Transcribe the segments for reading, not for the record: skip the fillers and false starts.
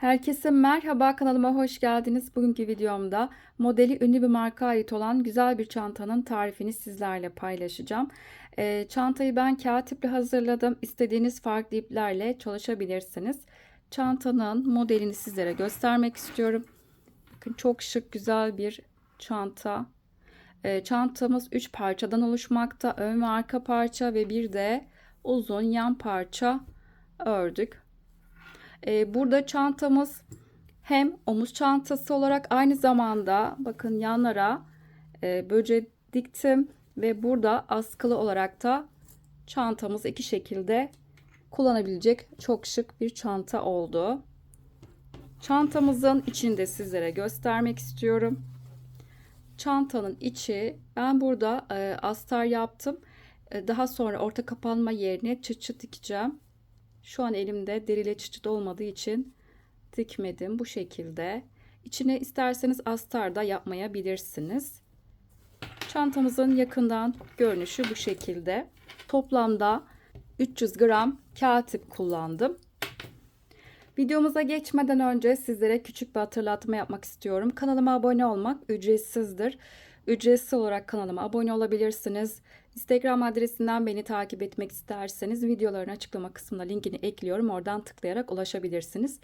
Herkese merhaba, kanalıma hoş geldiniz. Bugünkü videomda modeli ünlü bir markaya ait olan güzel bir çantanın tarifini sizlerle paylaşacağım. Çantayı ben kağıt iple hazırladım. İstediğiniz farklı iplerle çalışabilirsiniz. Çantanın modelini sizlere göstermek istiyorum. Bakın, çok şık, güzel bir çanta. Çantamız 3 parçadan oluşmakta. Ön ve arka parça ve bir de uzun yan parça ördük. Burada çantamız hem omuz çantası olarak aynı zamanda bakın yanlara böcek diktim ve burada askılı olarak da çantamız iki şekilde kullanabilecek çok şık bir çanta oldu. Çantamızın içini de sizlere göstermek istiyorum. Çantanın içi, ben burada astar yaptım. Daha sonra orta kapanma yerine çıt çıt dikeceğim. Şu an elimde deriyle çıt çıt olmadığı için dikmedim. Bu şekilde. İçine isterseniz astar da yapmayabilirsiniz. Çantamızın yakından görünüşü bu şekilde. Toplamda 300 gram kağıt ip kullandım. Videomuza geçmeden önce sizlere küçük bir hatırlatma yapmak istiyorum. Kanalıma abone olmak ücretsizdir. Ücretsiz olarak kanalıma abone olabilirsiniz. Instagram adresinden beni takip etmek isterseniz videoların açıklama kısmına linkini ekliyorum. Oradan tıklayarak ulaşabilirsiniz.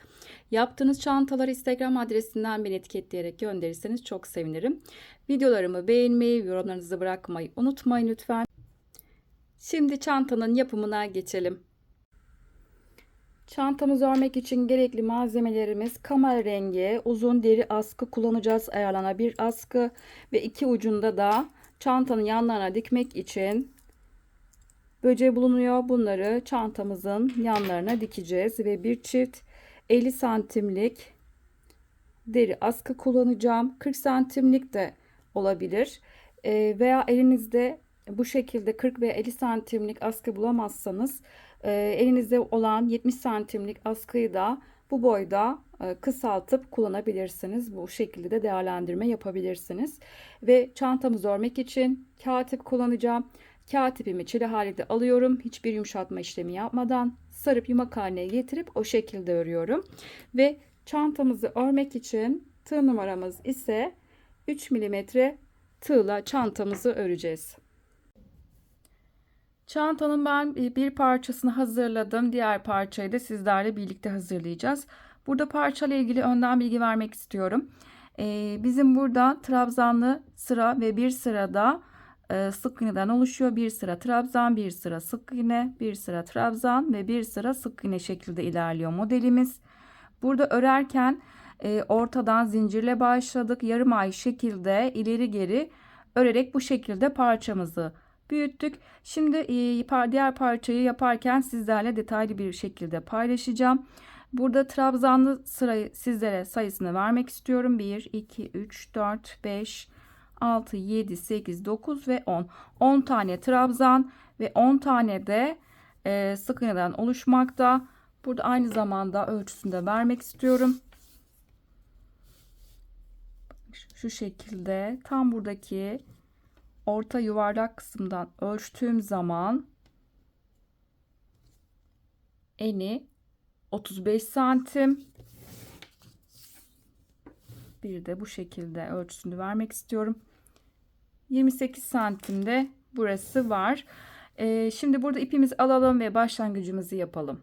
Yaptığınız çantaları Instagram adresinden beni etiketleyerek gönderirseniz çok sevinirim. Videolarımı beğenmeyi, yorumlarınızı bırakmayı unutmayın lütfen. Şimdi çantanın yapımına geçelim. Çantamızı örmek için gerekli malzemelerimiz kamera rengi uzun deri askı kullanacağız. Ayarlanabilir askı ve iki ucunda da çantanın yanlarına dikmek için böceği bulunuyor. Bunları çantamızın yanlarına dikeceğiz ve bir çift 50 santimlik deri askı kullanacağım. 40 santimlik de olabilir. Veya elinizde bu şekilde 40 veya 50 santimlik askı bulamazsanız elinizde olan 70 santimlik askıyı da bu boyda kısaltıp kullanabilirsiniz. Bu şekilde de değerlendirme yapabilirsiniz. Ve çantamızı örmek için kağıt ip kullanacağım. Kağıt ipimi çile halinde alıyorum. Hiçbir yumuşatma işlemi yapmadan sarıp yumak haline getirip o şekilde örüyorum. Ve çantamızı örmek için tığ numaramız ise 3 milimetre tığla çantamızı öreceğiz. Çantanın ben bir parçasını hazırladım. Diğer parçayı da sizlerle birlikte hazırlayacağız. Burada parçayla ilgili önden bilgi vermek istiyorum. Bizim burada trabzanlı sıra ve bir sırada sık iğneden oluşuyor. Bir sıra trabzan, bir sıra sık iğne, bir sıra trabzan ve bir sıra sık iğne şeklinde ilerliyor modelimiz. Burada örerken ortadan zincirle başladık. Yarım ay şekilde ileri geri örerek bu şekilde parçamızı büyüttük. Şimdi diğer parçayı yaparken sizlerle detaylı bir şekilde paylaşacağım. Burada trabzanlı sırayı sizlere sayısını vermek istiyorum. 1, 2, 3, 4, 5, 6, 7, 8, 9 ve 10. 10 tane trabzan ve 10 tane de sık iğneden oluşmakta. Burada aynı zamanda ölçüsünü de vermek istiyorum. Şu şekilde tam buradaki orta yuvarlak kısımdan ölçtüğüm zaman eni 35 santim. Bir de bu şekilde ölçüsünü vermek istiyorum. 28 santimde burası var. Şimdi burada ipimizi alalım ve başlangıcımızı yapalım.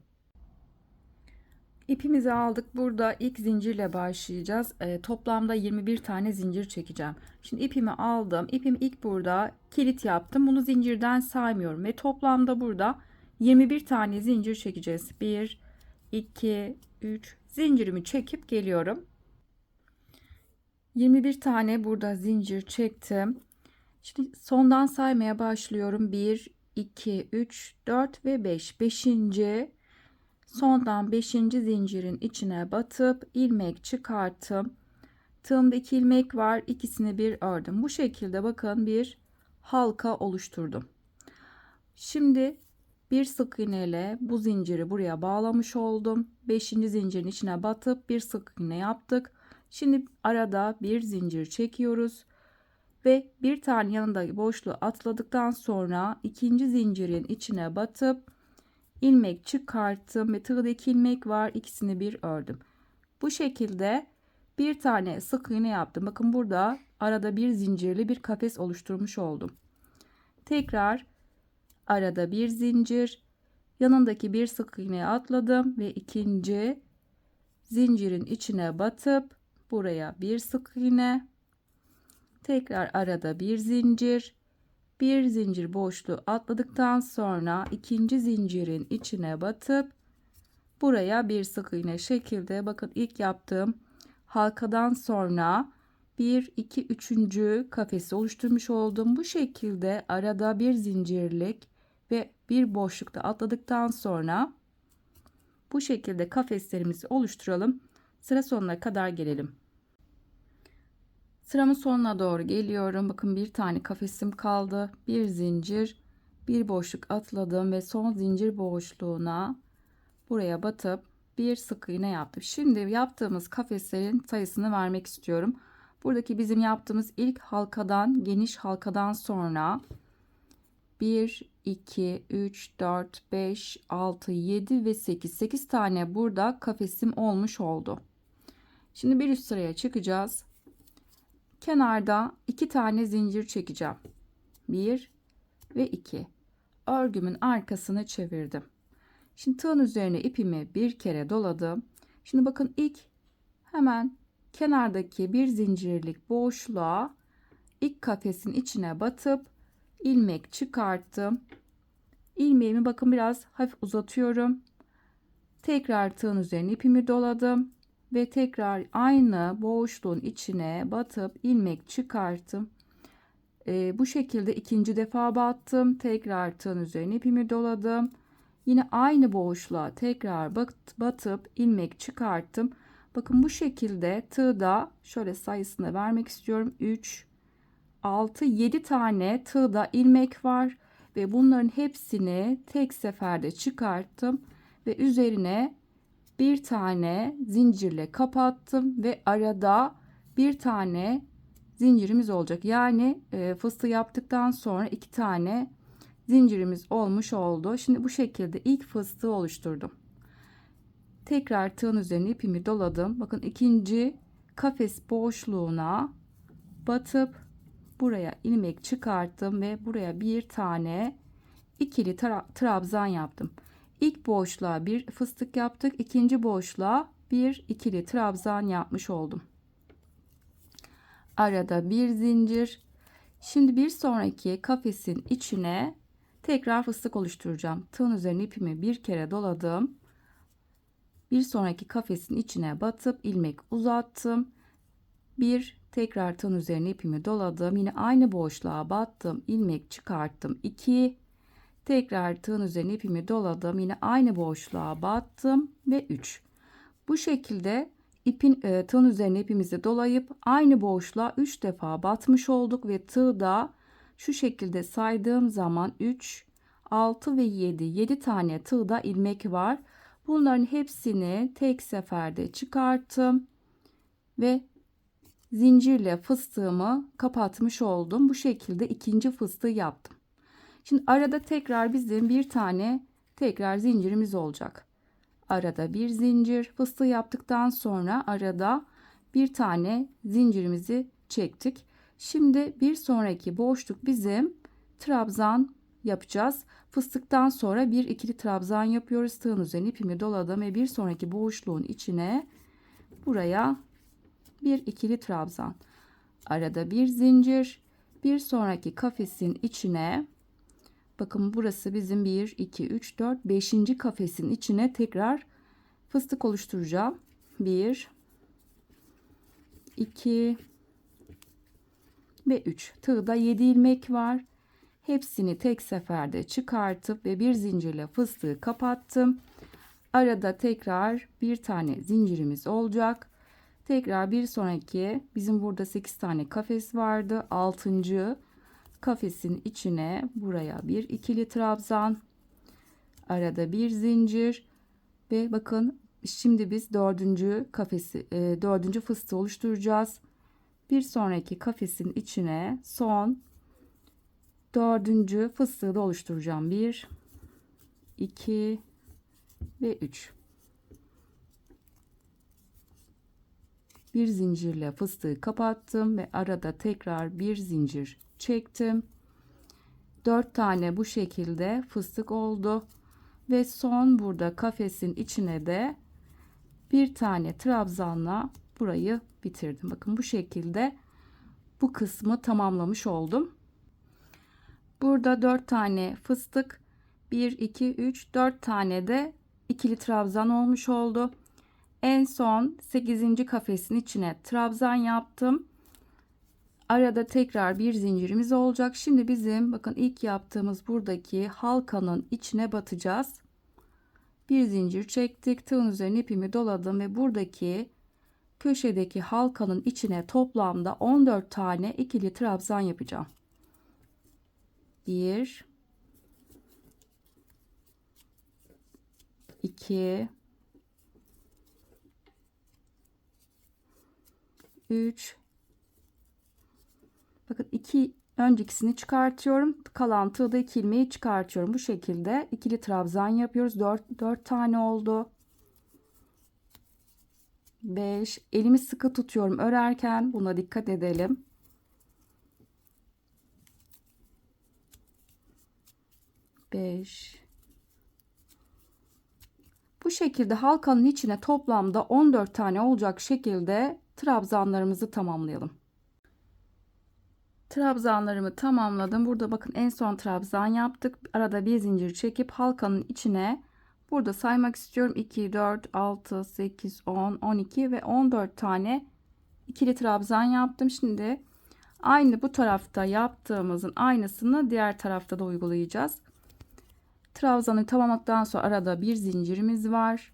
İpimizi aldık. Burada ilk zincirle başlayacağız. Toplamda 21 tane zincir çekeceğim. Şimdi ipimi aldım. İpimi ilk burada kilit yaptım. Bunu zincirden saymıyorum ve toplamda burada 21 tane zincir çekeceğiz. 1, 2, 3 zincirimi çekip geliyorum. 21 tane burada zincir çektim. Şimdi sondan saymaya başlıyorum. 1, 2, 3, 4 ve 5. 5. Sondan 5. zincirin içine batıp ilmek çıkarttım. Tığımda 2 ilmek var. İkisini bir ördüm. Bu şekilde bakın bir halka oluşturdum. Şimdi bir sık iğne ile bu zinciri buraya bağlamış oldum. 5. zincirin içine batıp bir sık iğne yaptık. Şimdi arada bir zincir çekiyoruz ve bir tane yanında boşluğu atladıktan sonra ikinci zincirin içine batıp ilmek çıkarttım ve tığda 2 ilmek var, ikisini bir ördüm. Bu şekilde bir tane sık iğne yaptım. Bakın burada arada bir zincirli bir kafes oluşturmuş oldum. Tekrar arada bir zincir, yanındaki bir sık iğneye atladım ve ikinci zincirin içine batıp buraya bir sık iğne, tekrar arada bir zincir boşluğu atladıktan sonra ikinci zincirin içine batıp buraya bir sık iğne şekilde, bakın ilk yaptığım halkadan sonra 1 2 3. kafesi oluşturmuş oldum. Bu şekilde arada bir zincirlik ve bir boşlukta atladıktan sonra bu şekilde kafeslerimizi oluşturalım. Sıra sonuna kadar gelelim. Sıramın sonuna doğru geliyorum. Bakın bir tane kafesim kaldı. Bir zincir, bir boşluk atladım ve son zincir boşluğuna buraya batıp bir sık iğne yaptım. Şimdi yaptığımız kafeslerin sayısını vermek istiyorum. Buradaki bizim yaptığımız ilk halkadan, geniş halkadan sonra 1 2 3 4 5 6 7 ve 8 tane burada kafesim olmuş oldu. Şimdi bir üst sıraya çıkacağız. Kenarda 2 tane zincir çekeceğim. 1 ve 2. Örgümün arkasını çevirdim. Şimdi tığın üzerine ipimi bir kere doladım. Şimdi bakın ilk hemen kenardaki bir zincirlik boşluğa ilk kafesin içine batıp ilmek çıkarttım. İlmeğimi bakın biraz hafif uzatıyorum. Tekrar tığın üzerine ipimi doladım ve tekrar aynı boşluğun içine batıp ilmek çıkarttım. Bu şekilde ikinci defa battım. Tekrar tığın üzerine ipimi doladım. Yine aynı boşluğa tekrar batıp ilmek çıkarttım. Bakın bu şekilde tığda şöyle sayısını vermek istiyorum. 3 6 7 tane tığda ilmek var ve bunların hepsini tek seferde çıkarttım ve üzerine bir tane zincirle kapattım ve arada bir tane zincirimiz olacak. Yani fıstığı yaptıktan sonra 2 tane zincirimiz olmuş oldu. Şimdi bu şekilde ilk fıstığı oluşturdum. Tekrar tığın üzerine ipimi doladım. Bakın ikinci kafes boşluğuna batıp buraya ilmek çıkarttım ve buraya bir tane ikili trabzan yaptım. İlk boşluğa bir fıstık yaptık. İkinci boşluğa bir ikili trabzan yapmış oldum. Arada bir zincir. Şimdi bir sonraki kafesin içine tekrar fıstık oluşturacağım. Tığın üzerine ipimi bir kere doladım. Bir sonraki kafesin içine batıp ilmek uzattım. Tekrar tığın üzerine ipimi doladım. Yine aynı boşluğa battım. İlmek çıkarttım. 2. Tekrar tığın üzerine ipimi doladım. Yine aynı boşluğa battım ve 3. Bu şekilde tığın üzerine ipimizi dolayıp aynı boşluğa 3 defa batmış olduk ve tığda şu şekilde saydığım zaman 3, 6 ve 7 tane tığda ilmek var. Bunların hepsini tek seferde çıkarttım ve zincirle fıstığımı kapatmış oldum. Bu şekilde ikinci fıstığı yaptım. Şimdi arada tekrar bizim bir tane tekrar zincirimiz olacak. Arada bir zincir fıstığı yaptıktan sonra arada bir tane zincirimizi çektik. Şimdi bir sonraki boşluk bizim trabzan yapacağız. Fıstıktan sonra bir ikili trabzan yapıyoruz. Tığın üzerine ipimi doladım ve bir sonraki boşluğun içine buraya bir ikili trabzan. Arada bir zincir. Bir sonraki kafesin içine bakın burası bizim 1 2 3 4 5. kafesin içine tekrar fıstık oluşturacağım. 1 2 ve 3. Tığda 7 ilmek var. Hepsini tek seferde çıkartıp ve bir zincirle fıstığı kapattım. Arada tekrar bir tane zincirimiz olacak. Tekrar bir sonraki bizim burada 8 tane kafes vardı. 6. kafesin içine buraya bir ikili trabzan. Arada bir zincir ve bakın şimdi biz 4. fıstığı oluşturacağız. Bir sonraki kafesin içine son 4. fıstığı da oluşturacağım. 1 2 ve 3. Bir zincirle fıstığı kapattım ve arada tekrar bir zincir çektim. 4 tane bu şekilde fıstık oldu ve son burada kafesin içine de bir tane trabzanla burayı bitirdim. Bakın bu şekilde bu kısmı tamamlamış oldum. Burada 4 tane fıstık, 1 2 3 4 tane de ikili trabzan olmuş oldu. En son 8. kafesin içine trabzan yaptım. Arada tekrar bir zincirimiz olacak. Şimdi bizim bakın ilk yaptığımız buradaki halkanın içine batacağız. Bir zincir çektik. Tığın üzerine ipimi doladım ve buradaki köşedeki halkanın içine toplamda 14 tane ikili trabzan yapacağım. 1 2 3 bakın 2 öncekisini çıkartıyorum. Kalan tığda 2 ilmeği çıkartıyorum. Bu şekilde ikili trabzan yapıyoruz. 4 tane oldu. 5 elimi sıkı tutuyorum örerken, buna dikkat edelim. 5 bu şekilde halkanın içine toplamda 14 tane olacak şekilde trabzanlarımızı tamamlayalım. Trabzanlarımı tamamladım. Burada bakın en son trabzan yaptık. Arada bir zincir çekip halkanın içine burada saymak istiyorum. 2 4 6 8 10 12 ve 14 tane ikili trabzan yaptım. Şimdi aynı bu tarafta yaptığımızın aynısını diğer tarafta da uygulayacağız. Trabzanı tamamladıktan sonra arada bir zincirimiz var.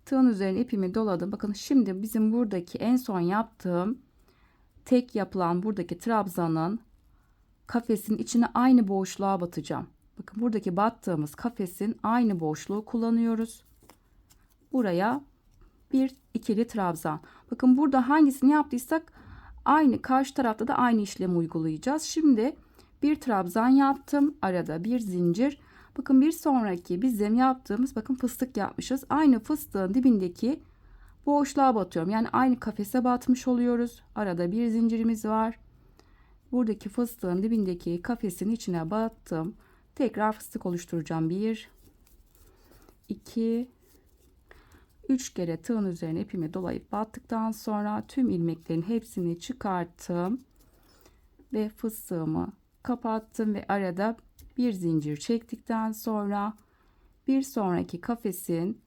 Tığın üzerine ipimi doladım. Bakın şimdi bizim buradaki en son yaptığım tek yapılan buradaki trabzanın kafesin içine aynı boşluğa batacağım. Bakın buradaki battığımız kafesin aynı boşluğu kullanıyoruz. Buraya bir ikili trabzan. Bakın burada hangisini yaptıysak aynı karşı tarafta da aynı işlemi uygulayacağız. Şimdi bir trabzan yaptım. Arada bir zincir. Bakın bir sonraki bizim yaptığımız, bakın fıstık yapmışız. Aynı fıstığın dibindeki boşluğa batıyorum. Yani aynı kafese batmış oluyoruz. Arada bir zincirimiz var. Buradaki fıstığın dibindeki kafesin içine battım. Tekrar fıstık oluşturacağım. 1 2 3 kere tığın üzerine ipimi dolayıp battıktan sonra tüm ilmeklerin hepsini çıkarttım ve fıstığımı kapattım ve arada bir zincir çektikten sonra bir sonraki kafesin,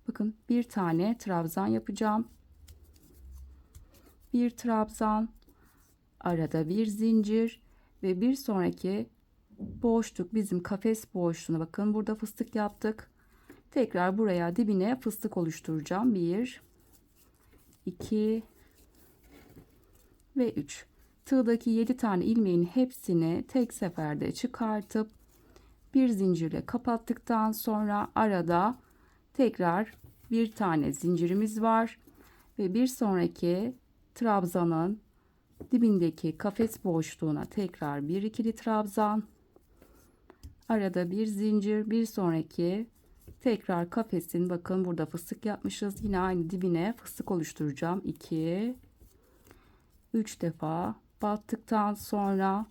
bakın bir tane trabzan yapacağım. Bir trabzan, arada bir zincir ve bir sonraki boşluk bizim kafes boşluğuna, bakın burada fıstık yaptık. Tekrar buraya dibine fıstık oluşturacağım. 1 2 ve 3. Tığdaki 7 tane ilmeğin hepsini tek seferde çıkartıp bir zincirle kapattıktan sonra arada tekrar bir tane zincirimiz var ve bir sonraki trabzanın dibindeki kafes boşluğuna tekrar bir ikili trabzan, arada bir zincir, bir sonraki tekrar kafesin, bakın burada fıstık yapmışız, yine aynı dibine fıstık oluşturacağım. 2 3 defa battıktan sonra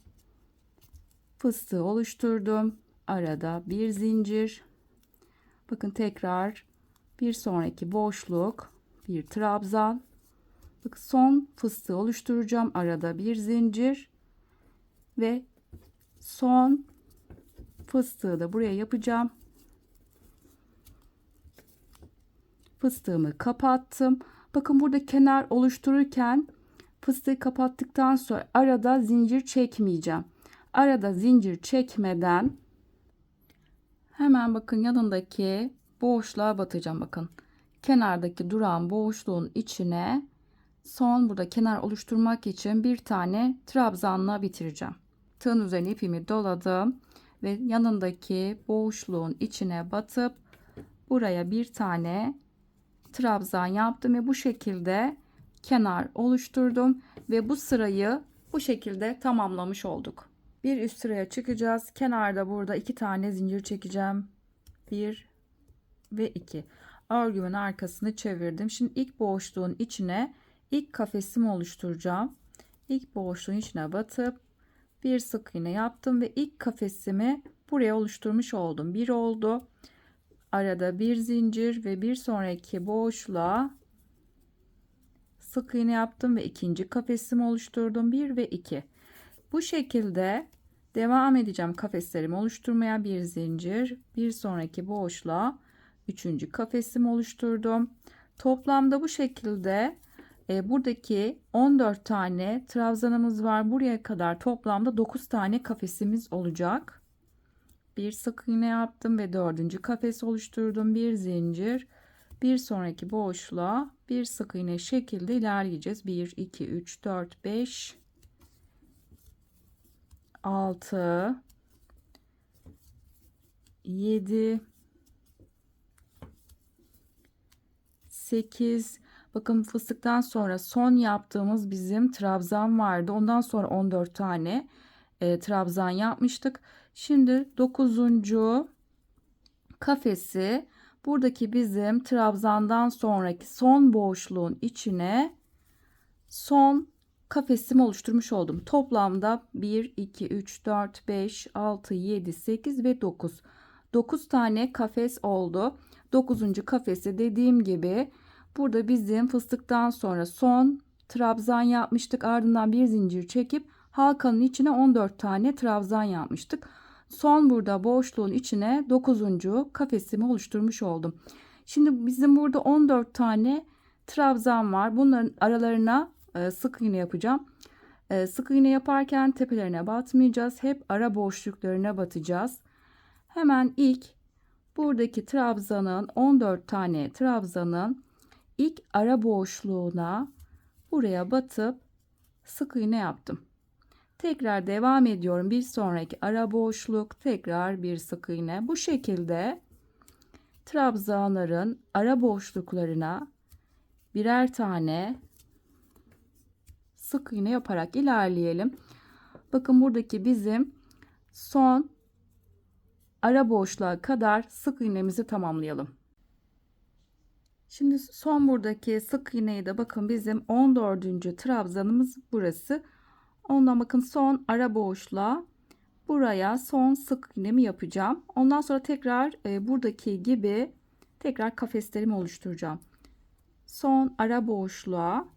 fıstığı oluşturdum. Arada bir zincir, bakın tekrar bir sonraki boşluk, bir trabzan, bakın son fıstığı oluşturacağım. Arada bir zincir ve son fıstığı da buraya yapacağım. Fıstığımı kapattım. Bakın burada kenar oluştururken fıstığı kapattıktan sonra arada zincir çekmeyeceğim. Arada zincir çekmeden hemen bakın yanındaki boşluğa batacağım. Bakın kenardaki duran boşluğun içine son burada kenar oluşturmak için bir tane trabzanla bitireceğim. Tığın üzerine ipimi doladım ve yanındaki boşluğun içine batıp buraya bir tane trabzan yaptım ve bu şekilde kenar oluşturdum ve bu sırayı bu şekilde tamamlamış olduk. Bir üst sıraya çıkacağız. Kenarda burada 2 tane zincir çekeceğim. 1 ve 2. Örgümün arkasını çevirdim. Şimdi ilk boşluğun içine ilk kafesimi oluşturacağım. İlk boşluğun içine batıp bir sık iğne yaptım ve ilk kafesimi buraya oluşturmuş oldum. Bir oldu. Arada bir zincir ve bir sonraki boşluğa sık iğne yaptım ve ikinci kafesimi oluşturdum. 1 ve 2. Bu şekilde devam edeceğim kafeslerimi oluşturmaya. Bir zincir, bir sonraki boşluğa üçüncü kafesimi oluşturdum. Toplamda bu şekilde buradaki 14 tane trabzanımız var. Buraya kadar toplamda 9 tane kafesimiz olacak. Bir sık iğne yaptım ve dördüncü kafes oluşturdum. Bir zincir, bir sonraki boşluğa bir sık iğne şekilde ilerleyeceğiz. 1 2 3 4 5 6 7 8. Bakın fıstıktan sonra son yaptığımız bizim trabzan vardı. Ondan sonra 14 tane trabzan yapmıştık. Şimdi 9. kafesi buradaki bizim trabzandan sonraki son boşluğun içine son kafesimi oluşturmuş oldum. Toplamda 1 2 3 4 5 6 7 8 ve 9. 9 tane kafes oldu. 9. kafesi dediğim gibi burada bizim fıstıktan sonra son trabzan yapmıştık. Ardından bir zincir çekip halkanın içine 14 tane trabzan yapmıştık. Son burada boşluğun içine 9. kafesimi oluşturmuş oldum. Şimdi bizim burada 14 tane trabzan var. Bunların aralarına sık iğne yapacağım. Sık iğne yaparken tepelerine batmayacağız. Hep ara boşluklarına batacağız. Hemen ilk buradaki trabzanın 14 tane trabzanın ilk ara boşluğuna buraya batıp sık iğne yaptım. Tekrar devam ediyorum. Bir sonraki ara boşluk, tekrar bir sık iğne. Bu şekilde trabzanların ara boşluklarına birer tane sık iğne yaparak ilerleyelim. Bakın buradaki bizim son ara boşluğa kadar sık iğnemizi tamamlayalım. Şimdi son buradaki sık iğneyi de bakın bizim 14. trabzanımız burası. Ondan bakın son ara boşluğa buraya son sık iğnemi yapacağım. Ondan sonra tekrar buradaki gibi tekrar kafeslerimi oluşturacağım. Son ara boşluğa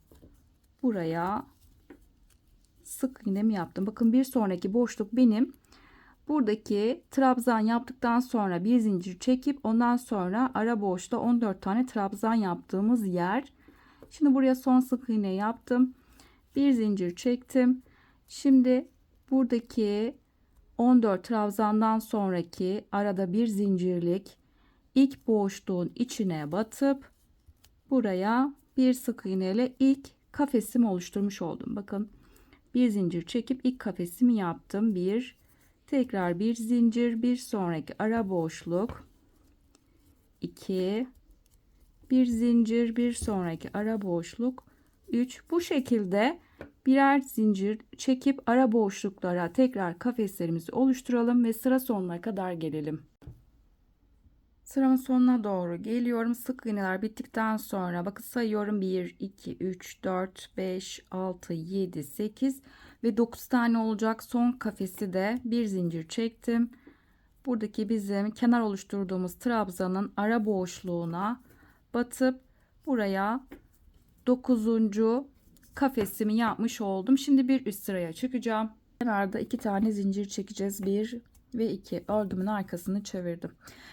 buraya sık iğnemi yaptım. Bakın bir sonraki boşluk benim buradaki trabzan yaptıktan sonra bir zincir çekip ondan sonra ara boşluğa 14 tane trabzan yaptığımız yer. Şimdi buraya son sık iğne yaptım. Bir zincir çektim. Şimdi buradaki 14 trabzandan sonraki arada bir zincirlik ilk boşluğun içine batıp buraya bir sık iğne ile ilk kafesimi oluşturmuş oldum. Bakın bir zincir çekip ilk kafesimi yaptım. Tekrar bir zincir, bir sonraki ara boşluk 2, bir zincir, bir sonraki ara boşluk 3. Bu şekilde birer zincir çekip ara boşluklara tekrar kafeslerimizi oluşturalım ve sıra sonuna kadar gelelim. Sıramın sonuna doğru geliyorum. Sık iğneler bittikten sonra bakın sayıyorum. 1 2 3 4 5 6 7 8 ve 9 tane olacak. Son kafesi de bir zincir çektim. Buradaki bizim kenar oluşturduğumuz trabzanın ara boşluğuna batıp buraya 9. kafesimi yapmış oldum. Şimdi bir üst sıraya çıkacağım. Kenarda 2 tane zincir çekeceğiz. 1 ve 2. Örgümün arkasını çevirdim.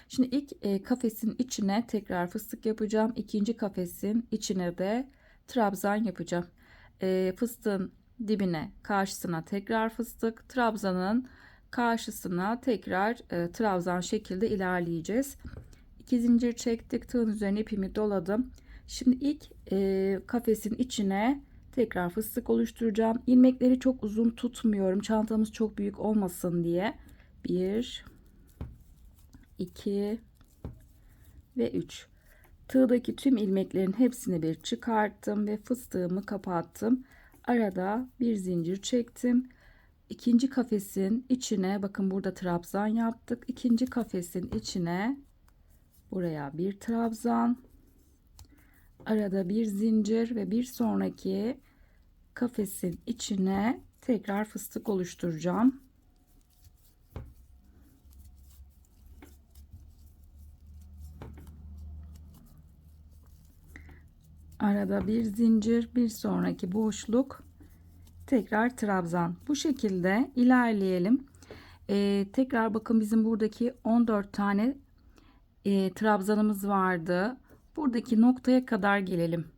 Şimdi ilk kafesin içine tekrar fıstık yapacağım. İkinci kafesin içine de trabzan yapacağım. Fıstığın dibine karşısına tekrar fıstık, trabzanın karşısına tekrar trabzan şekilde ilerleyeceğiz. 2 zincir çektik, tığın üzerine ipimi doladım. Şimdi ilk kafesin içine tekrar fıstık oluşturacağım. İlmekleri çok uzun tutmuyorum, çantamız çok büyük olmasın diye. 1 2 ve 3. Tığdaki tüm ilmeklerin hepsini bir çıkarttım ve fıstığımı kapattım. Arada bir zincir çektim. İkinci kafesin içine bakın burada trabzan yaptık. İkinci kafesin içine buraya bir trabzan. Arada bir zincir ve bir sonraki kafesin içine tekrar fıstık oluşturacağım. Arada bir zincir, bir sonraki boşluk, tekrar trabzan. Bu şekilde ilerleyelim. Tekrar bakın, bizim buradaki 14 tane trabzanımız vardı. Buradaki noktaya kadar gelelim.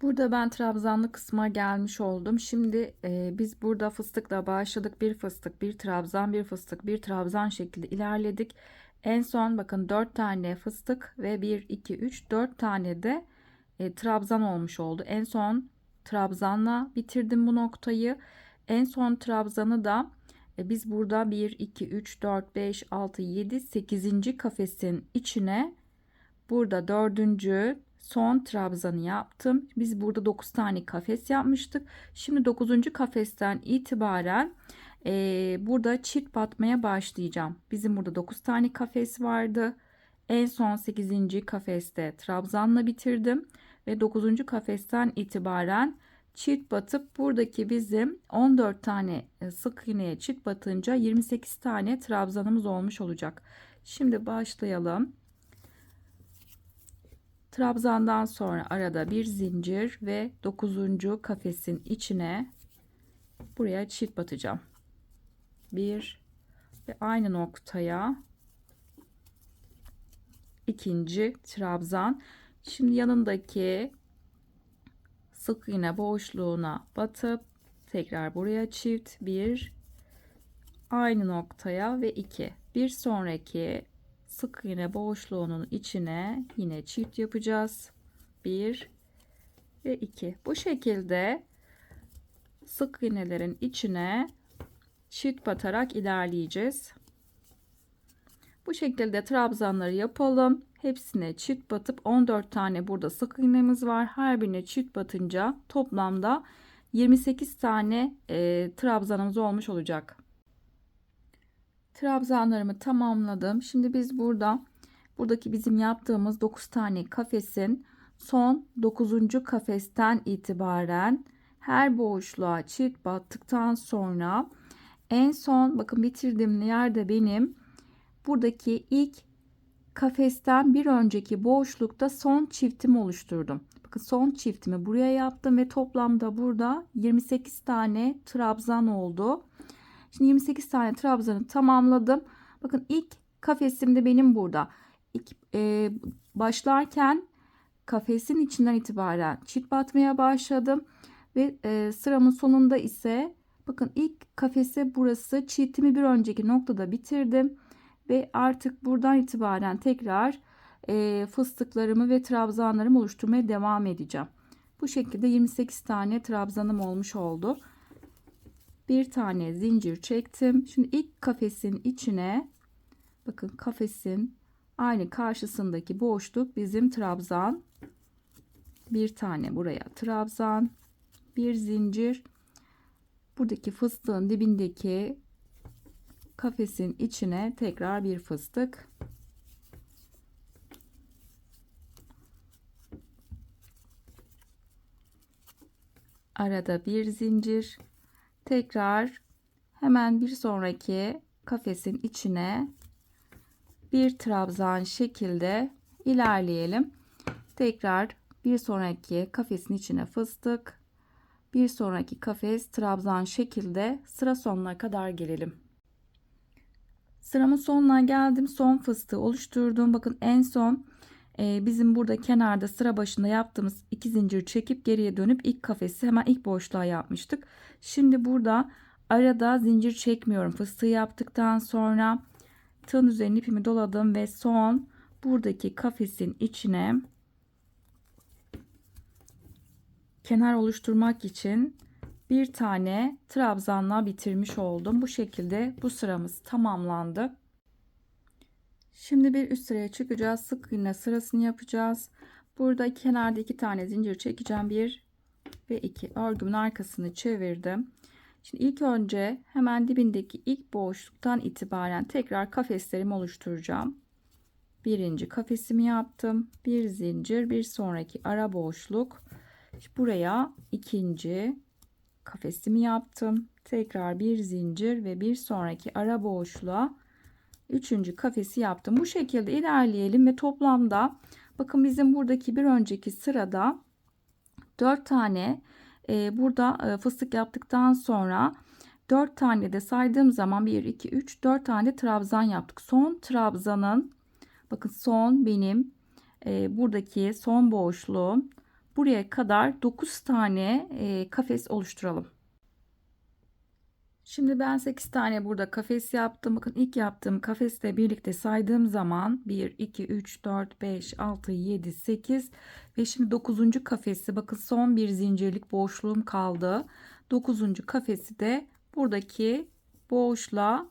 Burada ben trabzanlı kısma gelmiş oldum. Şimdi biz burada fıstıkla başladık. Bir fıstık, bir trabzan, bir fıstık, bir trabzan şekilde ilerledik. En son bakın 4 tane fıstık ve 1, 2, 3, 4 tane de trabzan olmuş oldu. En son trabzanla bitirdim bu noktayı. En son trabzanı da biz burada 1, 2, 3, 4, 5, 6, 7, 8. kafesin içine burada 4. son trabzanı yaptım. Biz burada 9 tane kafes yapmıştık. Şimdi 9. kafesten itibaren burada çift batmaya başlayacağım. Bizim burada 9 tane kafes vardı. En son 8. kafeste trabzanla bitirdim ve 9. kafesten itibaren çift batıp buradaki bizim 14 tane sık iğneye çift batınca 28 tane trabzanımız olmuş olacak. Şimdi başlayalım. Trabzandan sonra arada bir zincir ve 9. kafesin içine buraya çift batacağım. Bir ve aynı noktaya ikinci trabzan. Şimdi yanındaki sık iğne boşluğuna batıp tekrar buraya çift, bir, aynı noktaya ve 2. Bir sonraki sık iğne boşluğunun içine yine çift yapacağız. 1 ve 2. Bu şekilde sık iğnelerin içine çift batarak ilerleyeceğiz. Bu şekilde trabzanları yapalım. Hepsine çift batıp 14 tane burada sık iğnemiz var. Her birine çift batınca toplamda 28 tane trabzanımız olmuş olacak. Trabzanlarımı tamamladım. Şimdi biz buradaki bizim yaptığımız 9 tane kafesin son 9. kafesten itibaren her boşluğa çift battıktan sonra en son bakın bitirdiğim yerde benim buradaki ilk kafesten bir önceki boşlukta son çiftimi oluşturdum. Bakın son çiftimi buraya yaptım ve toplamda burada 28 tane trabzan oldu. Şimdi 28 tane trabzanı tamamladım. Bakın ilk kafesimde benim burada. Başlarken kafesin içinden itibaren çift batmaya başladım. Ve sıramın sonunda ise bakın ilk kafese burası çiftimi bir önceki noktada bitirdim. Ve artık buradan itibaren tekrar fıstıklarımı ve trabzanlarımı oluşturmaya devam edeceğim. Bu şekilde 28 tane trabzanım olmuş oldu. Bir tane zincir çektim. Şimdi ilk kafesin içine bakın, kafesin aynı karşısındaki boşluk bizim trabzan. Bir tane buraya trabzan, bir zincir, buradaki fıstığın dibindeki kafesin içine tekrar bir fıstık, arada bir zincir, tekrar hemen bir sonraki kafesin içine bir trabzan şekilde ilerleyelim. Tekrar bir sonraki kafesin içine fıstık, bir sonraki kafes trabzan şekilde sıra sonuna kadar gelelim. Sıramın sonuna geldim. Son fıstığı oluşturdum. Bakın en son bizim burada kenarda sıra başında yaptığımız 2 zincir çekip geriye dönüp ilk kafesi hemen ilk boşluğa yapmıştık. Şimdi burada arada zincir çekmiyorum. Fıstığı yaptıktan sonra tığın üzerine ipimi doladım ve son buradaki kafesin içine kenar oluşturmak için bir tane trabzanla bitirmiş oldum. Bu şekilde bu sıramız tamamlandı. Şimdi bir üst sıraya çıkacağız. Sık iğne sırasını yapacağız. Burada kenarda 2 tane zincir çekeceğim. 1 ve 2. Örgümün arkasını çevirdim. Şimdi ilk önce hemen dibindeki ilk boşluktan itibaren tekrar kafeslerimi oluşturacağım. birinci kafesimi yaptım. Bir zincir, bir sonraki ara boşluk. Buraya ikinci kafesimi yaptım. Tekrar bir zincir ve bir sonraki ara boşluğa üçüncü kafesi yaptım. Bu şekilde ilerleyelim ve toplamda bakın bizim buradaki bir önceki sırada 4 tane burada fıstık yaptıktan sonra 4 tane de saydığım zaman 1 2 3 4 tane trabzan yaptık. Son trabzanın bakın son benim buradaki son boşluğum buraya kadar 9 tane kafes oluşturalım. Şimdi ben 8 tane burada kafes yaptım. Bakın ilk yaptığım kafesle birlikte saydığım zaman 1, 2, 3, 4, 5, 6, 7, 8 ve şimdi 9. kafesi bakın son bir zincirlik boşluğum kaldı. 9. kafesi de buradaki boşluğa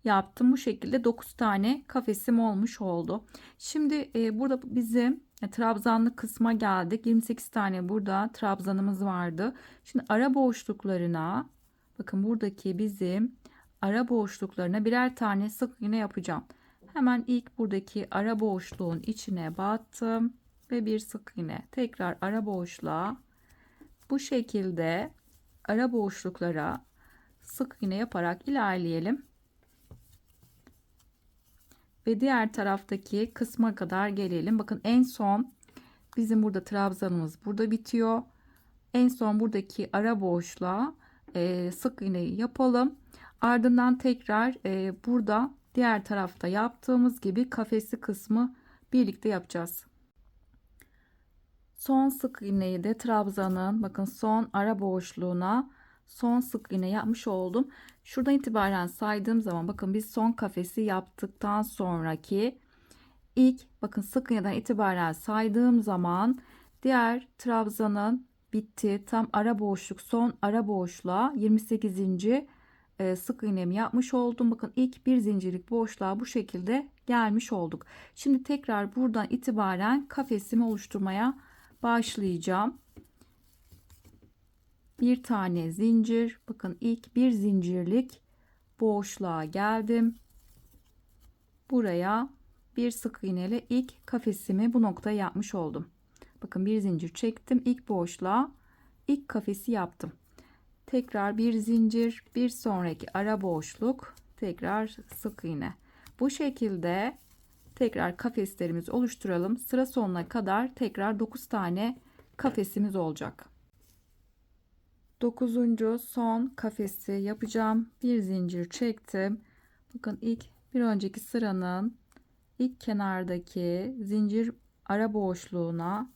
yaptım. Bu şekilde 9 tane kafesim olmuş oldu. Şimdi burada bizim trabzanlı kısma geldik. 28 tane burada trabzanımız vardı. Şimdi ara boşluklarına bakın buradaki bizim ara boşluklarına birer tane sık iğne yapacağım. Hemen ilk buradaki ara boşluğun içine battım ve bir sık iğne. Tekrar ara boşluğa bu şekilde ara boşluklara sık iğne yaparak ilerleyelim. Ve diğer taraftaki kısma kadar gelelim. Bakın en son bizim burada trabzanımız burada bitiyor. En son buradaki ara boşluğa sık iğneyi yapalım. Ardından tekrar burada diğer tarafta yaptığımız gibi kafesi kısmı birlikte yapacağız. Son sık iğneyi de trabzanın bakın son ara boşluğuna son sık iğne yapmış oldum. Şuradan itibaren saydığım zaman bakın biz son kafesi yaptıktan sonraki ilk bakın sık iğneden itibaren saydığım zaman diğer trabzanın bitti. Tam ara boşluk son ara boşluğa 28. Sık iğnemi yapmış oldum. Bakın ilk bir zincirlik boşluğa bu şekilde gelmiş olduk. Şimdi tekrar buradan itibaren kafesimi oluşturmaya başlayacağım. Bir tane zincir. Bakın ilk bir zincirlik boşluğa geldim. Buraya bir sık iğne ile ilk kafesimi bu noktaya yapmış oldum. Bakın bir zincir çektim. İlk boşluğa ilk kafesi yaptım. Tekrar bir zincir, bir sonraki ara boşluk, tekrar sık iğne. Bu şekilde tekrar kafeslerimizi oluşturalım. Sıra sonuna kadar tekrar 9 tane kafesimiz olacak. 9. son kafesi yapacağım. Bir zincir çektim. Bakın ilk bir önceki sıranın ilk kenardaki zincir ara boşluğuna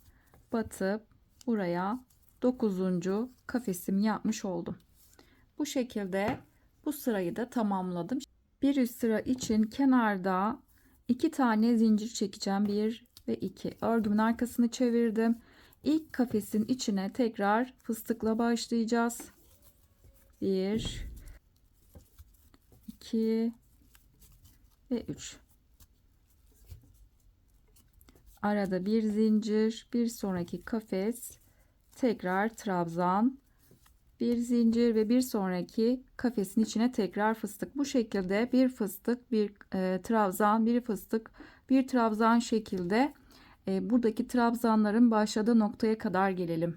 batıp buraya 9. kafesimi yapmış oldum. Bu şekilde bu sırayı da tamamladım. Bir üst sıra için kenarda 2 tane zincir çekeceğim. 1 ve 2. Örgümün arkasını çevirdim. İlk kafesin içine tekrar fıstıkla başlayacağız. 1 2 ve 3. Arada bir zincir, bir sonraki kafes, tekrar trabzan, bir zincir ve bir sonraki kafesin içine tekrar fıstık. Bu şekilde bir fıstık, bir trabzan, bir fıstık, bir trabzan şekilde buradaki trabzanların başladığı noktaya kadar gelelim.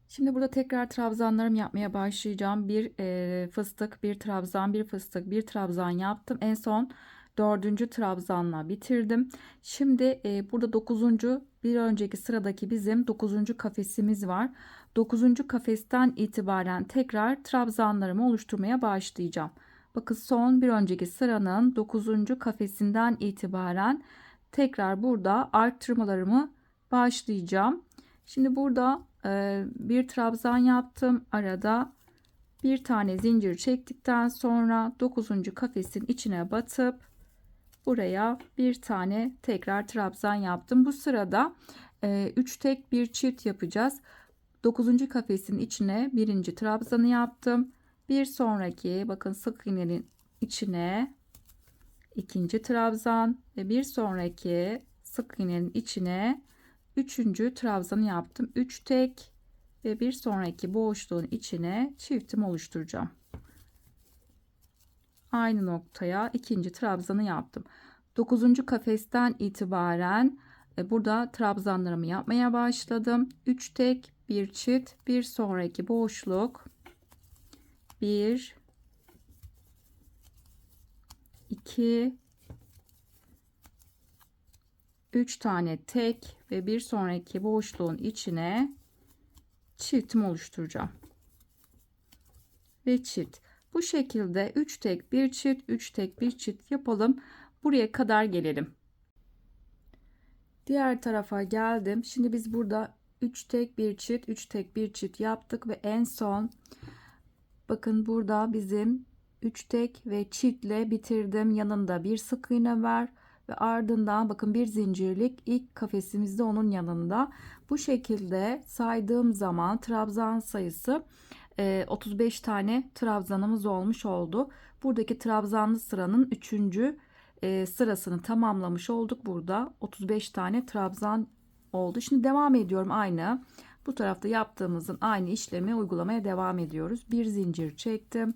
Şimdi burada tekrar trabzanlarım yapmaya başlayacağım. Bir fıstık, bir trabzan, bir fıstık, bir trabzan yaptım. En son 4. trabzanla bitirdim. Şimdi burada 9. bir önceki sıradaki bizim 9. kafesimiz var. 9. kafesten itibaren tekrar trabzanlarımı oluşturmaya başlayacağım. Bakın son bir önceki sıranın 9. kafesinden itibaren tekrar burada arttırmalarımı başlayacağım. Şimdi burada bir trabzan yaptım. Arada bir tane zincir çektikten sonra 9. kafesin içine batıp buraya bir tane tekrar trabzan yaptım. Bu sırada 3 tek bir çift yapacağız. 9. kafesin içine birinci trabzanı yaptım. Bir sonraki bakın sık iğnenin içine ikinci trabzan ve bir sonraki sık iğnenin içine üçüncü trabzanı yaptım. 3 tek ve bir sonraki boşluğun içine çiftim oluşturacağım. Aynı noktaya ikinci trabzanı yaptım. 9. kafesten itibaren burada trabzanlarımı yapmaya başladım. 3 tek, bir çift, bir sonraki boşluk, 1, 2, 3 tane tek ve bir sonraki boşluğun içine çiftimi oluşturacağım. Ve çift. Bu şekilde 3 tek, bir çift, 3 tek, bir çift yapalım. Buraya kadar gelelim. Diğer tarafa geldim. Şimdi biz burada 3 tek, bir çift, 3 tek, bir çift yaptık ve en son bakın burada bizim 3 tek ve çiftle bitirdim. Yanında bir sık iğne var ve ardından bakın bir zincirlik ilk kafesimizde onun yanında. Bu şekilde saydığım zaman trabzan sayısı 35 tane trabzanımız olmuş oldu. Buradaki trabzanlı sıranın 3. Sırasını tamamlamış olduk. Burada 35 tane trabzan oldu. Şimdi devam ediyorum aynı. Bu tarafta yaptığımızın aynı işlemi uygulamaya devam ediyoruz. Bir zincir çektim.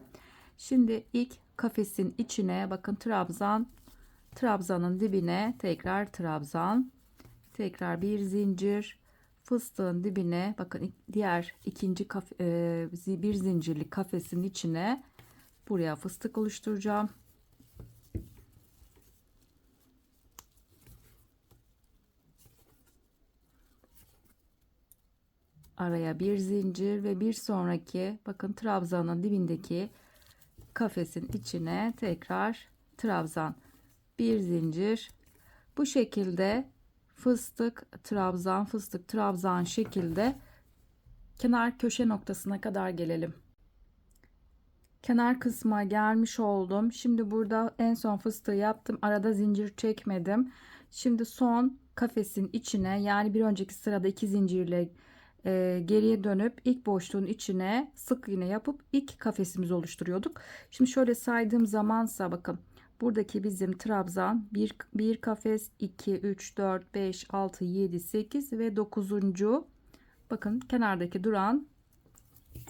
Şimdi ilk kafesin içine bakın trabzanın dibine tekrar trabzan, tekrar bir zincir, fıstığın dibine bakın diğer ikinci bir zincirlik kafesin içine buraya fıstık oluşturacağım. Araya bir zincir ve bir sonraki bakın trabzanın dibindeki kafesin içine tekrar trabzan, bir zincir. Bu şekilde fıstık trabzan, fıstık trabzan şekilde kenar köşe noktasına kadar gelelim. Kenar kısma gelmiş oldum. Şimdi burada en son fıstığı yaptım. Arada zincir çekmedim. Şimdi son kafesin içine, yani bir önceki sırada 2 zincirle geriye dönüp ilk boşluğun içine sık iğne yapıp ilk kafesimizi oluşturuyorduk. Şimdi şöyle saydığım zamansa bakın buradaki bizim trabzan bir kafes, 2, 3, 4, 5, 6, 7, 8 ve 9. Bakın kenardaki duran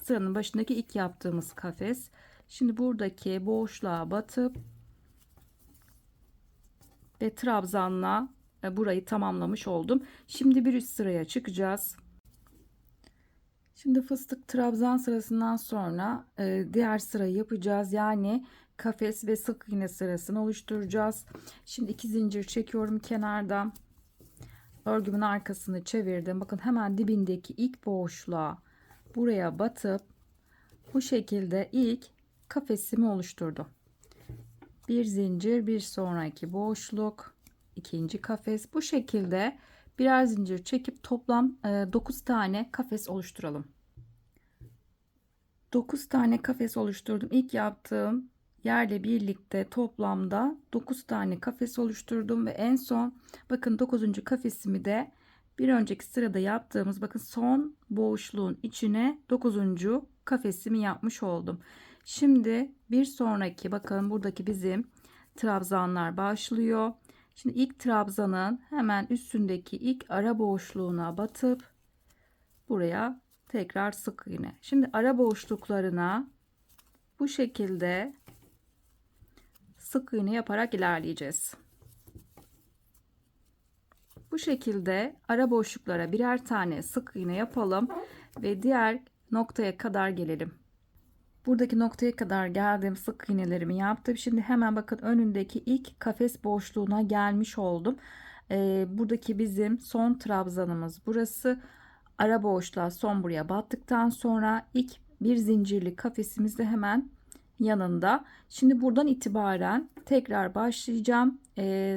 sıranın başındaki ilk yaptığımız kafes. Şimdi buradaki boşluğa batıp ve trabzanla burayı tamamlamış oldum. Şimdi bir üst sıraya çıkacağız. Şimdi fıstık trabzan sırasından sonra diğer sırayı yapacağız. Yani kafes ve sık iğne sırasını oluşturacağız. Şimdi 2 zincir çekiyorum kenardan. Örgümün arkasını çevirdim. Bakın hemen dibindeki ilk boşluğa buraya batıp bu şekilde ilk kafesimi oluşturdum. Bir zincir, bir sonraki boşluk, ikinci kafes. Bu şekilde birer zincir çekip toplam 9 tane kafes oluşturalım. 9 tane kafes oluşturdum. İlk yaptığım yerle birlikte toplamda 9 tane kafes oluşturdum ve en son bakın 9. kafesimi de bir önceki sırada yaptığımız bakın son boşluğun içine 9. kafesimi yapmış oldum. Şimdi bir sonraki bakın buradaki bizim trabzanlar başlıyor. Şimdi ilk trabzanın hemen üstündeki ilk ara boşluğuna batıp buraya tekrar sık iğne. Şimdi ara boşluklarına bu şekilde sık iğne yaparak ilerleyeceğiz. Bu şekilde ara boşluklara birer tane sık iğne yapalım ve diğer noktaya kadar gelelim. Buradaki noktaya kadar geldim, sık iğnelerimi yaptım. Şimdi hemen bakın önündeki ilk kafes boşluğuna gelmiş oldum. Buradaki bizim son trabzanımız burası. Ara boşluğa son buraya battıktan sonra ilk bir zincirli kafesimiz de hemen yanında. Şimdi buradan itibaren tekrar başlayacağım.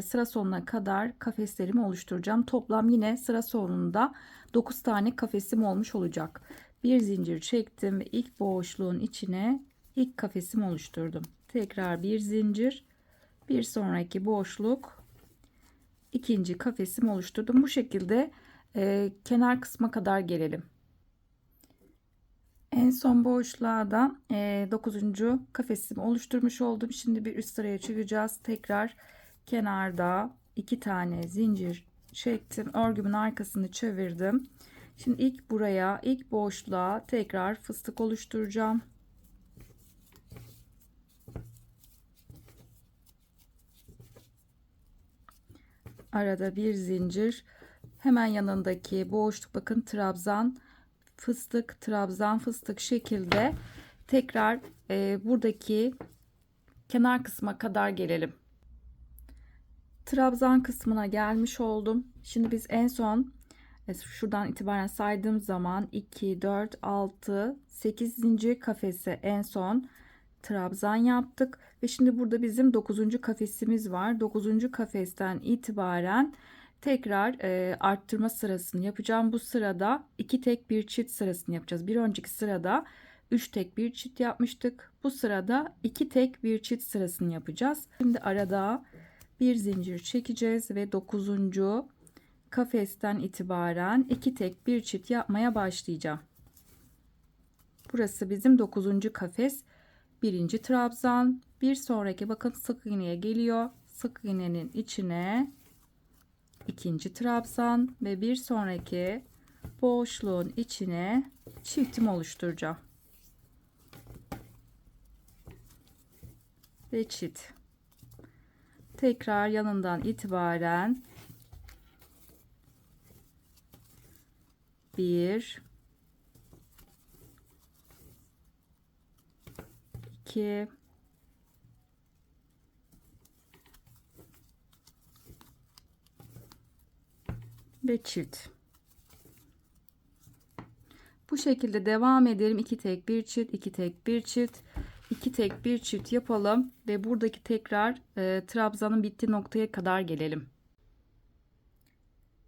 Sıra sonuna kadar kafeslerimi oluşturacağım. Toplam yine sıra sonunda 9 tane kafesim olmuş olacak. Bir zincir çektim ve ilk boşluğun içine ilk kafesimi oluşturdum. Tekrar bir zincir, bir sonraki boşluk, ikinci kafesimi oluşturdum. Bu şekilde kenar kısma kadar gelelim. En son boşluğa da 9. kafesimi oluşturmuş oldum. Şimdi bir üst sıraya çıkacağız. Tekrar kenarda 2 tane zincir çektim. Örgümün arkasını çevirdim. Şimdi ilk buraya, ilk boşluğa tekrar fıstık oluşturacağım. Arada bir zincir. Hemen yanındaki boşluk bakın trabzan fıstık, trabzan fıstık şekilde tekrar buradaki kenar kısma kadar gelelim. Trabzan kısmına gelmiş oldum. Şimdi biz en son şuradan itibaren saydığım zaman 2, 4, 6, 8. kafese en son trabzan yaptık. Ve şimdi burada bizim 9. kafesimiz var. 9. kafesten itibaren tekrar arttırma sırasını yapacağım. Bu sırada 2 tek bir çift sırasını yapacağız. Bir önceki sırada 3 tek bir çift yapmıştık. Bu sırada 2 tek bir çift sırasını yapacağız. Şimdi arada bir zincir çekeceğiz ve 9. kafesten itibaren 2 tek bir çift yapmaya başlayacağım. Burası bizim 9. kafes. Birinci trabzan. Bir sonraki bakın sık iğneye geliyor. Sık iğnenin içine ikinci trabzan ve bir sonraki boşluğun içine çiftimi oluşturacağım. Ve çift. Tekrar yanından itibaren 1 2 ve çift. Bu şekilde devam edelim. 2 tek bir çift, 2 tek bir çift, 2 tek bir çift yapalım ve buradaki tekrar trabzanın bittiği noktaya kadar gelelim.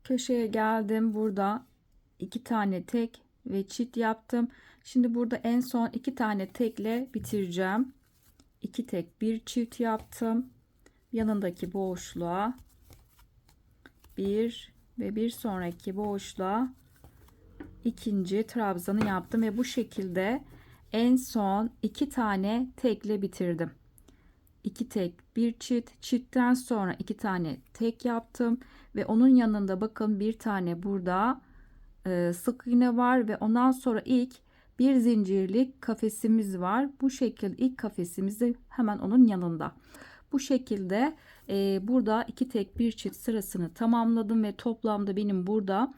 Köşeye geldim. Burada 2 tane tek ve çift yaptım. Şimdi burada en son 2 tane tekle bitireceğim. 2 tek bir çift yaptım. Yanındaki boşluğa 1 ve bir sonraki boşluğa ikinci trabzanı yaptım ve bu şekilde en son 2 tane tekle bitirdim. 2 tek bir çift, çiftten sonra 2 tane tek yaptım ve onun yanında bakın bir tane burada sık iğne var ve ondan sonra ilk bir zincirlik kafesimiz var. Bu şekilde ilk kafesimiz de hemen onun yanında. Bu şekilde burada 2 tek bir çift sırasını tamamladım ve toplamda benim burada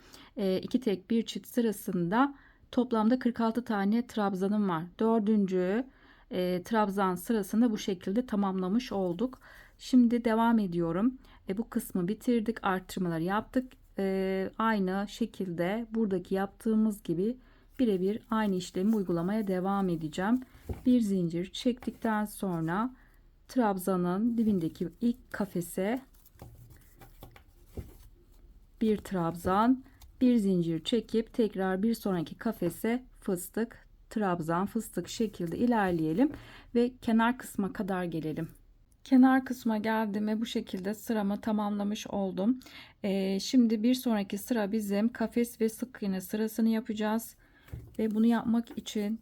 2 tek bir çift sırasında toplamda 46 tane trabzanım var. 4. trabzan sırasında bu şekilde tamamlamış olduk. Şimdi devam ediyorum. Bu kısmı bitirdik. Arttırmaları yaptık. Aynı şekilde buradaki yaptığımız gibi birebir aynı işlemi uygulamaya devam edeceğim. Bir zincir çektikten sonra trabzanın dibindeki ilk kafese bir trabzan, bir zincir çekip tekrar bir sonraki kafese fıstık, trabzan, fıstık şekilde ilerleyelim ve kenar kısma kadar gelelim. Kenar kısma geldim ve bu şekilde sıramı tamamlamış oldum. Şimdi bir sonraki sıra bizim kafes ve sık iğne sırasını yapacağız. Ve bunu yapmak için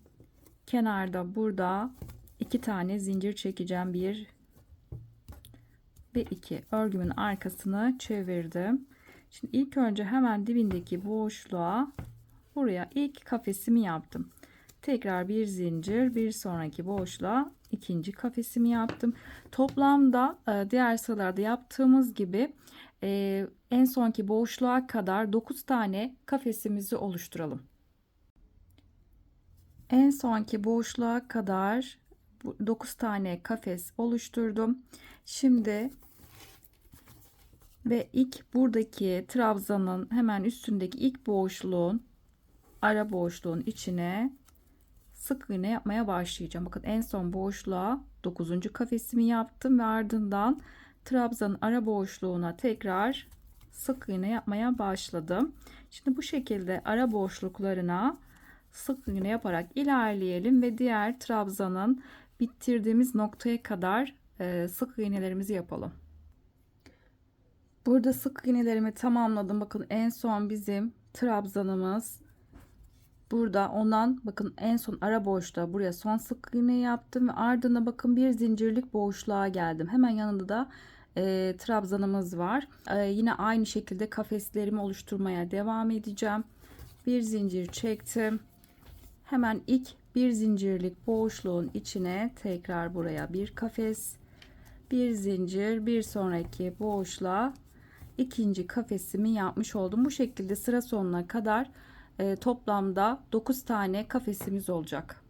kenarda burada 2 tane zincir çekeceğim. 1 ve 2. Örgümün arkasını çevirdim. Şimdi ilk önce hemen dibindeki boşluğa buraya ilk kafesimi yaptım. Tekrar bir zincir, bir sonraki boşluğa ikinci kafesimi yaptım. Toplamda diğer sıralarda yaptığımız gibi en sonki boşluğa kadar 9 tane kafesimizi oluşturalım. En sonki boşluğa kadar 9 tane kafes oluşturdum. Şimdi ve ilk buradaki trabzanın hemen üstündeki ilk boşluğun ara boşluğun içine sık iğne yapmaya başlayacağım. Bakın en son boşluğa 9. kafesimi yaptım ve ardından trabzanın ara boşluğuna tekrar sık iğne yapmaya başladım. Şimdi bu şekilde ara boşluklarına sık iğne yaparak ilerleyelim ve diğer trabzanın bitirdiğimiz noktaya kadar sık iğnelerimizi yapalım. Burada sık iğnelerimi tamamladım. Bakın en son bizim trabzanımız burada, ondan bakın en son ara boşluğa buraya son sık iğne yaptım ve ardından bakın bir zincirlik boşluğa geldim. Hemen yanında da trabzanımız var. Yine aynı şekilde kafeslerimi oluşturmaya devam edeceğim. Bir zincir çektim. Hemen ilk bir zincirlik boşluğun içine tekrar buraya bir kafes, bir zincir, bir sonraki boşluğa ikinci kafesimi yapmış oldum. Bu şekilde sıra sonuna kadar toplamda 9 tane kafesimiz olacak.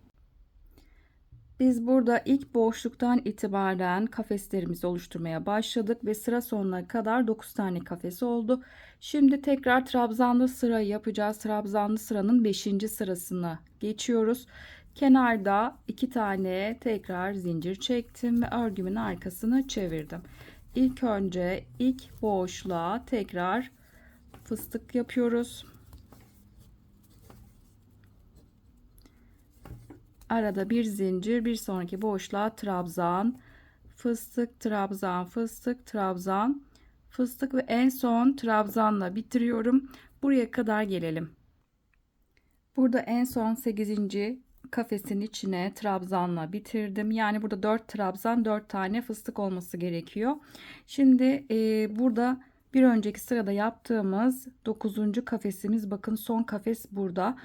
Biz burada ilk boşluktan itibaren kafeslerimizi oluşturmaya başladık ve sıra sonuna kadar 9 tane kafes oldu. Şimdi tekrar trabzanlı sıra yapacağız. Trabzanlı sıranın 5. sırasına geçiyoruz. Kenarda 2 tane tekrar zincir çektim ve örgümün arkasını çevirdim. İlk önce ilk boşluğa tekrar fıstık yapıyoruz. Arada bir zincir, bir sonraki boşluğa trabzan, fıstık, trabzan, fıstık, trabzan, fıstık ve en son trabzanla bitiriyorum. Buraya kadar gelelim. Burada en son 8. kafesin içine trabzanla bitirdim. Yani burada 4 trabzan, 4 tane fıstık olması gerekiyor. Şimdi burada bir önceki sırada yaptığımız 9. kafesimiz, bakın son kafes burada.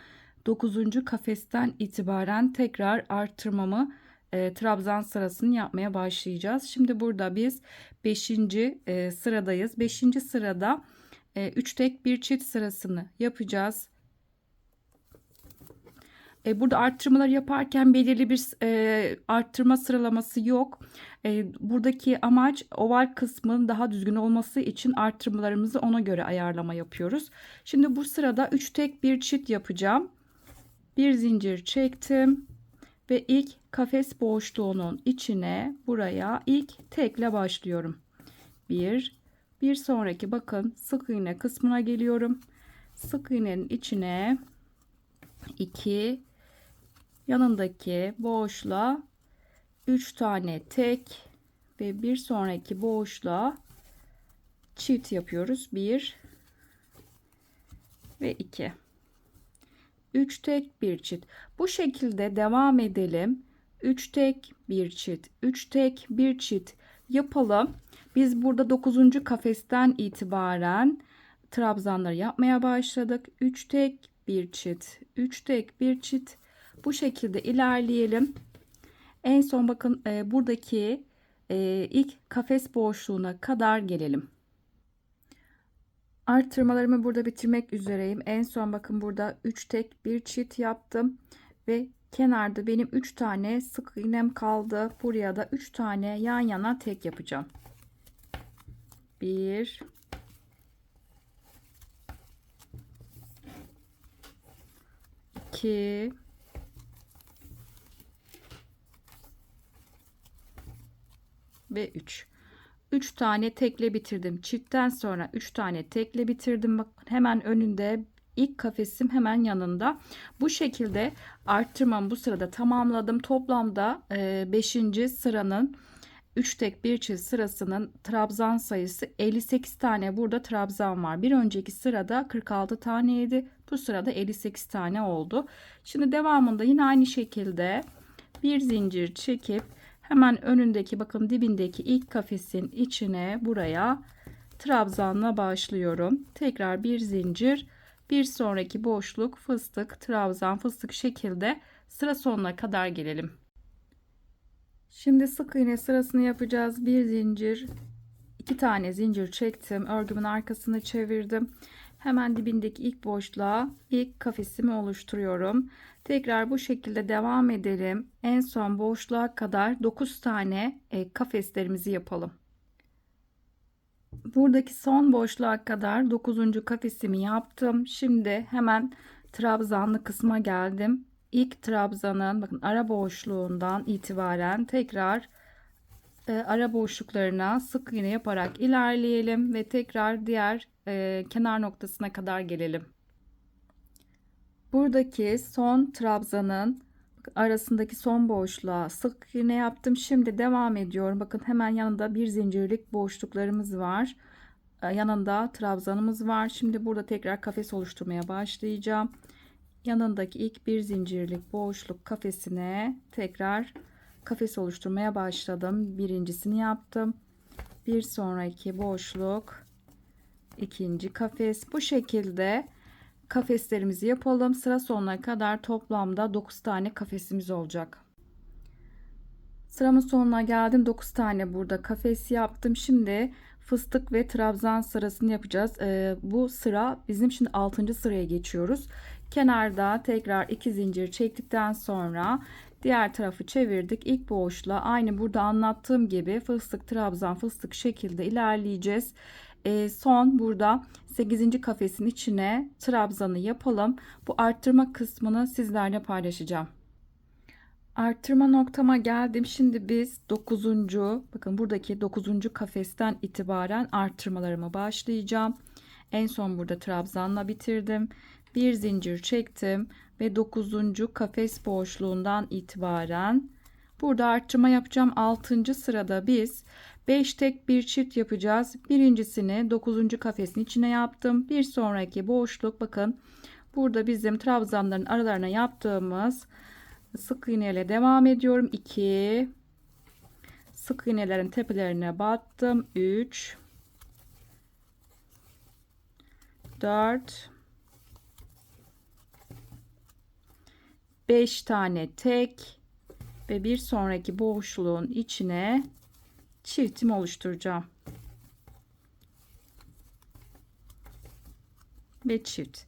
9. kafesten itibaren tekrar arttırmamı trabzan sırasını yapmaya başlayacağız. Şimdi burada biz 5. sıradayız. 5. sırada 3 tek bir çift sırasını yapacağız. Burada arttırmaları yaparken belirli bir arttırma sıralaması yok. Buradaki amaç oval kısmın daha düzgün olması için arttırmalarımızı ona göre ayarlama yapıyoruz. Şimdi bu sırada 3 tek bir çift yapacağım. Bir zincir çektim ve ilk kafes boşluğunun içine buraya ilk tekle başlıyorum. Bir sonraki, bakın, sık iğne kısmına geliyorum. Sık iğnenin içine 2, yanındaki boşluğa 3 tane tek ve bir sonraki boşluğa çift yapıyoruz. 1 ve 2. 3 tek bir çift. Bu şekilde devam edelim. 3 tek bir çift, 3 tek bir çift yapalım. Biz burada 9. kafesten itibaren trabzanları yapmaya başladık. 3 tek bir çift, 3 tek bir çift. Bu şekilde ilerleyelim. En son bakın buradaki ilk kafes boşluğuna kadar gelelim. Artırmalarımı burada bitirmek üzereyim. En son bakın burada 3 tek bir çift yaptım ve kenarda benim 3 tane sık iğnem kaldı. Buraya da 3 tane yan yana tek yapacağım. 1 2 ve 3 tane tekle bitirdim. Çiftten sonra 3 tane tekle bitirdim. Bakın hemen önünde ilk kafesim, hemen yanında. Bu şekilde arttırmamı bu sırada tamamladım. Toplamda 5. sıranın 3 tek bir çift sırasının trabzan sayısı 58 tane burada trabzan var. Bir önceki sırada 46 taneydi. Bu sırada 58 tane oldu. Şimdi devamında yine aynı şekilde bir zincir çekip hemen önündeki, bakın dibindeki ilk kafesin içine buraya trabzanla başlıyorum. Tekrar bir zincir, bir sonraki boşluk fıstık, trabzan, fıstık şekilde sıra sonuna kadar gelelim. Şimdi sık iğne sırasını yapacağız. Bir zincir, 2 tane zincir çektim. Örgümün arkasını çevirdim. Hemen dibindeki ilk boşluğa ilk kafesimi oluşturuyorum. Tekrar bu şekilde devam edelim. En son boşluğa kadar 9 tane kafeslerimizi yapalım. Buradaki son boşluğa kadar 9. kafesimi yaptım. Şimdi hemen trabzanlı kısma geldim. İlk trabzanın, bakın, ara boşluğundan itibaren tekrar ara boşluklarına sık iğne yaparak ilerleyelim ve tekrar diğer kenar noktasına kadar gelelim. Buradaki son trabzanın arasındaki son boşluğa sık iğne yaptım. Şimdi devam ediyorum. Bakın hemen yanında bir zincirlik boşluklarımız var. Yanında trabzanımız var. Şimdi burada tekrar kafes oluşturmaya başlayacağım. Yanındaki ilk bir zincirlik boşluk kafesine tekrar kafes oluşturmaya başladım. Birincisini yaptım. Bir sonraki boşluk, ikinci kafes. Bu şekilde kafeslerimizi yapalım. Sıra sonuna kadar toplamda 9 tane kafesimiz olacak. Sıramın sonuna geldim. 9 tane burada kafes yaptım. Şimdi fıstık ve trabzan sırasını yapacağız. Bu sıra bizim şimdi 6. sıraya geçiyoruz. Kenarda tekrar 2 zincir çektikten sonra diğer tarafı çevirdik. İlk boşluğa aynı burada anlattığım gibi fıstık, trabzan, fıstık şekilde ilerleyeceğiz. Son burada 8. kafesin içine trabzanı yapalım. Bu arttırma kısmını sizlerle paylaşacağım. Arttırma noktama geldim. Şimdi biz 9. bakın buradaki 9. kafesten itibaren arttırmalarımı başlayacağım. En son burada trabzanla bitirdim. Bir zincir çektim ve 9. kafes boşluğundan itibaren burada arttırma yapacağım. 6. sırada biz 5 tek bir çift yapacağız. Birincisini 9. kafesin içine yaptım. Bir sonraki boşluk bakın burada bizim trabzanların aralarına yaptığımız sık iğne ile devam ediyorum. 2 sık iğnelerin tepelerine battım. 3 4 5 tane tek ve bir sonraki boşluğun içine çiftimi oluşturacağım. Ve çift.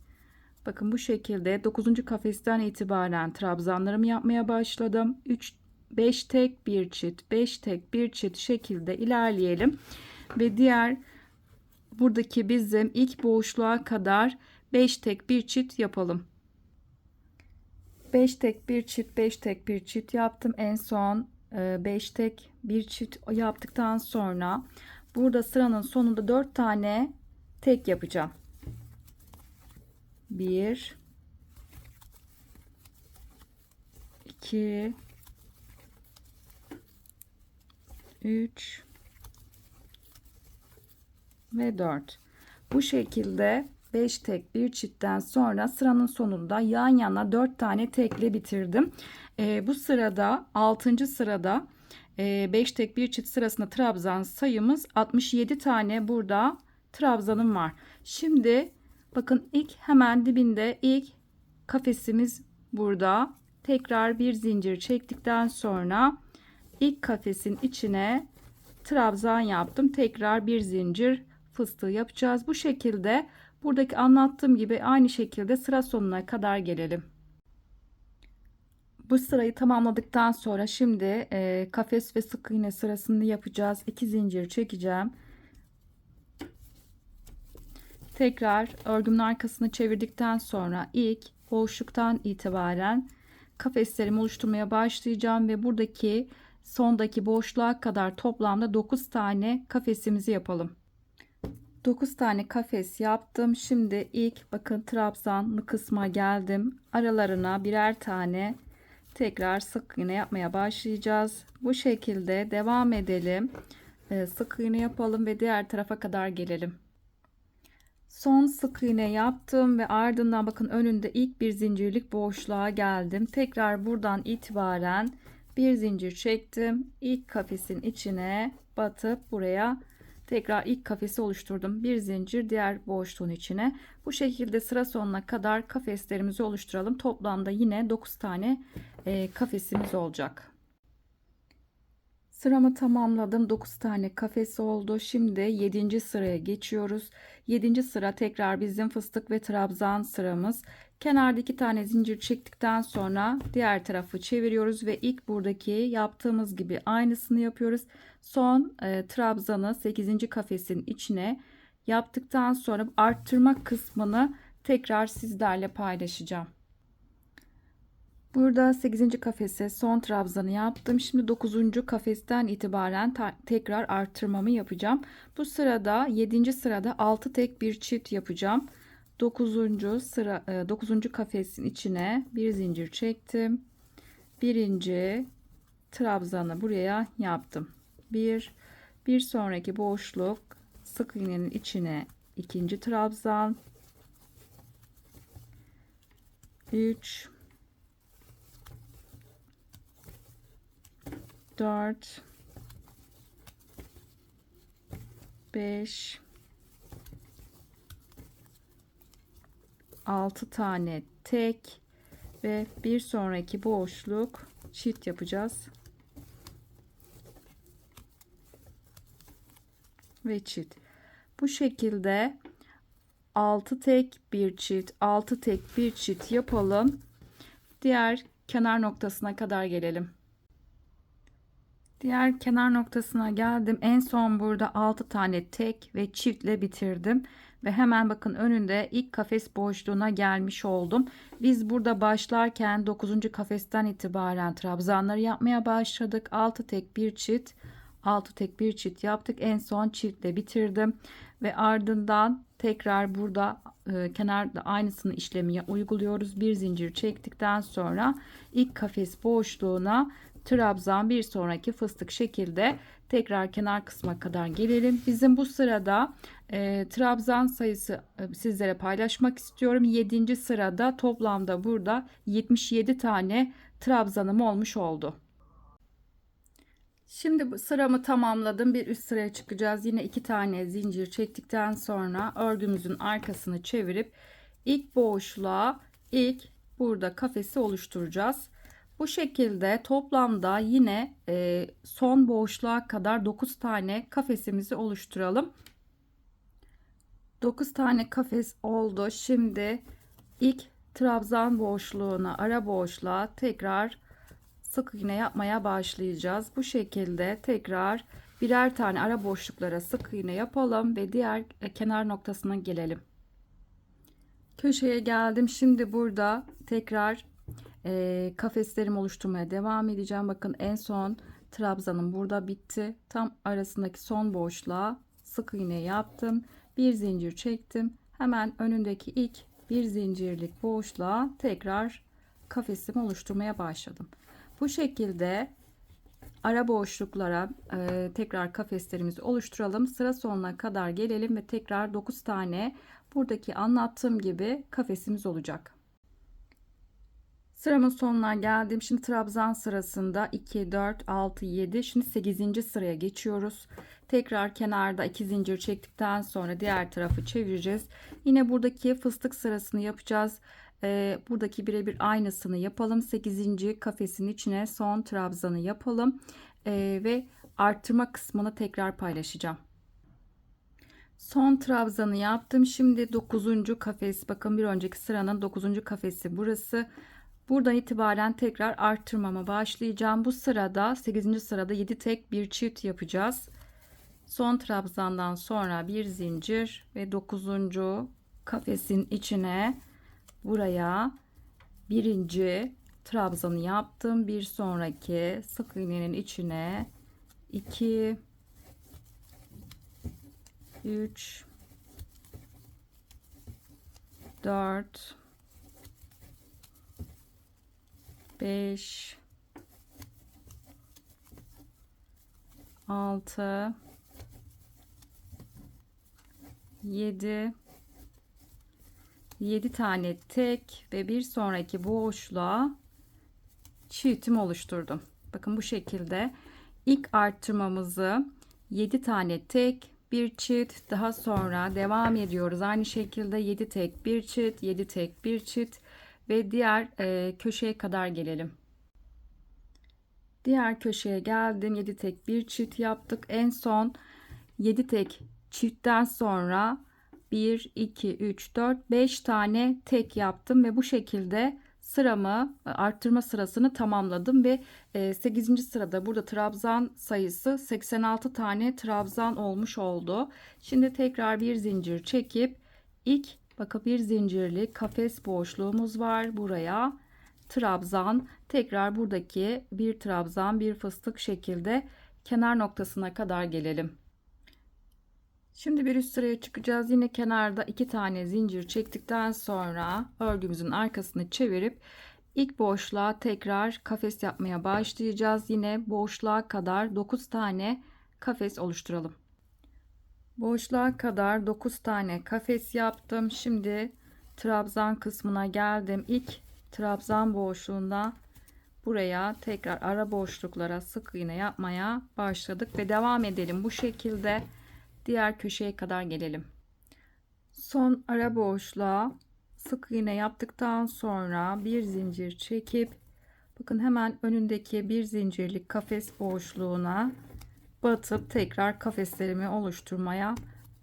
Bakın bu şekilde 9. kafesten itibaren trabzanlarımı yapmaya başladım. 5 tek bir çift, 5 tek bir çift şekilde ilerleyelim. Ve diğer buradaki bizim ilk boşluğa kadar 5 tek bir çift yapalım. 5 tek bir çift, 5 tek bir çift yaptım. En son 5 tek bir çift yaptıktan sonra burada sıranın sonunda 4 tane tek yapacağım. 1 2 3 ve 4. Bu şekilde 5 tek bir çiftten sonra sıranın sonunda yan yana 4 tane tekle bitirdim. Bu sırada 6. sırada 5 tek bir çift sırasında trabzan sayımız 67 tane burada trabzanım var. Şimdi bakın ilk hemen dibinde ilk kafesimiz burada. Tekrar bir zincir çektikten sonra ilk kafesin içine trabzan yaptım. Tekrar bir zincir fıstığı yapacağız. Bu şekilde buradaki anlattığım gibi aynı şekilde sıra sonuna kadar gelelim. Bu sırayı tamamladıktan sonra şimdi kafes ve sık iğne sırasını yapacağız. 2 zincir çekeceğim. Tekrar örgümün arkasını çevirdikten sonra ilk boşluktan itibaren kafeslerimi oluşturmaya başlayacağım ve buradaki sondaki boşluğa kadar toplamda 9 tane kafesimizi yapalım. 9 tane kafes yaptım. Şimdi ilk bakın trabzanlı kısma geldim. Aralarına birer tane tekrar sık iğne yapmaya başlayacağız. Bu şekilde devam edelim. Sık iğne yapalım ve diğer tarafa kadar gelelim. Son sık iğne yaptım ve ardından bakın önünde ilk bir zincirlik boşluğa geldim. Tekrar buradan itibaren bir zincir çektim. İlk kafesin içine batıp buraya tekrar ilk kafesi oluşturdum. Bir zincir diğer boşluğun içine. Bu şekilde sıra sonuna kadar kafeslerimizi oluşturalım. Toplamda yine 9 tane kafesimiz olacak. Sıramı tamamladım. 9 tane kafes oldu. Şimdi 7. sıraya geçiyoruz. 7. sıra tekrar bizim fıstık ve trabzan sıramız. Kenarda 2 tane zincir çektikten sonra diğer tarafı çeviriyoruz ve ilk buradaki yaptığımız gibi aynısını yapıyoruz. Son trabzanı 8. kafesin içine yaptıktan sonra arttırma kısmını tekrar sizlerle paylaşacağım. Burada 8. kafese son trabzanı yaptım. Şimdi 9. kafesten itibaren tekrar arttırmamı yapacağım. Bu sırada 7. sırada 6 tek bir çift yapacağım. 9. kafesin içine bir zincir çektim. Birinci trabzanı buraya yaptım. Bir sonraki boşluk sık iğnenin içine ikinci trabzan. 3 4 5 6 tane tek ve bir sonraki boşluk çift yapacağız. ve çift. Bu şekilde 6 tek bir çift, 6 tek bir çift yapalım. Diğer kenar noktasına kadar gelelim. Diğer kenar noktasına geldim. En son burada 6 tane tek ve çiftle bitirdim. Ve hemen bakın önünde ilk kafes boşluğuna gelmiş oldum. Biz burada başlarken 9. kafesten itibaren trabzanları yapmaya başladık. 6 tek bir çift, 6 tek bir çift yaptık. En son çiftle bitirdim. Ve ardından tekrar burada kenarda aynısını işlemi uyguluyoruz. Bir zincir çektikten sonra ilk kafes boşluğuna trabzan, bir sonraki fıstık şekilde tekrar kenar kısma kadar gelelim. Bizim bu sırada trabzan sayısı sizlere paylaşmak istiyorum. 7. sırada toplamda burada 77 tane trabzanım olmuş oldu. Şimdi bu sıramı tamamladım. Bir üst sıraya çıkacağız. Yine 2 tane zincir çektikten sonra örgümüzün arkasını çevirip ilk boşluğa ilk burada kafesi oluşturacağız. Bu şekilde toplamda yine son boşluğa kadar 9 tane kafesimizi oluşturalım. 9 tane kafes oldu. Şimdi ilk trabzan boşluğuna, ara boşluğa tekrar sık iğne yapmaya başlayacağız. Bu şekilde tekrar birer tane ara boşluklara sık iğne yapalım ve diğer kenar noktasına gelelim. Köşeye geldim. Şimdi burada tekrar kafeslerimi oluşturmaya devam edeceğim. Bakın en son trabzanım burada bitti. Tam arasındaki son boşluğa sık iğne yaptım. Bir zincir çektim. Hemen önündeki ilk bir zincirlik boşluğa tekrar kafesimi oluşturmaya başladım. Bu şekilde ara boşluklara tekrar kafeslerimizi oluşturalım. Sıra sonuna kadar gelelim ve tekrar 9 tane buradaki anlattığım gibi kafesimiz olacak. Sıramın sonuna geldim. Şimdi trabzan sırasında 2, 4, 6, 7. Şimdi 8. sıraya geçiyoruz. Tekrar kenarda 2 zincir çektikten sonra diğer tarafı çevireceğiz. Yine buradaki fıstık sırasını yapacağız. Buradaki birebir aynısını yapalım. 8. kafesin içine son trabzanı yapalım. Ve arttırma kısmını tekrar paylaşacağım. Son trabzanı yaptım. Şimdi 9. kafes. Bakın bir önceki sıranın 9. kafesi burası. Buradan itibaren tekrar arttırmama başlayacağım. Bu sırada 8. sırada 7 tek bir çift yapacağız. Son trabzandan sonra bir zincir ve 9. kafesin içine buraya birinci trabzanı yaptım. Bir sonraki sık iğnenin içine 2, 3, 4, 5, 6, 7 tane tek ve bir sonraki boşluğa çiftimi oluşturdum. Bakın bu şekilde ilk arttırmamızı 7 tane tek bir çift, daha sonra devam ediyoruz. Aynı şekilde 7 tek bir çift, 7 tek bir çift ve diğer köşeye kadar gelelim. Diğer köşeye geldim. 7 tek bir çift yaptık. En son 7 tek çiftten sonra 1, 2, 3, 4, 5 tane tek yaptım ve bu şekilde sıramı, arttırma sırasını tamamladım ve 8. sırada burada trabzan sayısı 86 tane trabzan olmuş oldu. Şimdi tekrar bir zincir çekip ilk bakın bir zincirli kafes boşluğumuz var. Buraya trabzan, tekrar buradaki bir trabzan bir fıstık şekilde kenar noktasına kadar gelelim. Şimdi bir üst sıraya çıkacağız. Yine kenarda 2 tane zincir çektikten sonra örgümüzün arkasını çevirip ilk boşluğa tekrar kafes yapmaya başlayacağız. Yine boşluğa kadar 9 tane kafes oluşturalım. Boşluğa kadar 9 tane kafes yaptım. Şimdi trabzan kısmına geldim. İlk trabzan boşluğunda buraya tekrar ara boşluklara sık iğne yapmaya başladık ve devam edelim. Bu şekilde diğer köşeye kadar gelelim. Son ara boşluğa sık iğne yaptıktan sonra bir zincir çekip bakın hemen önündeki bir zincirlik kafes boşluğuna batıp tekrar kafeslerimi oluşturmaya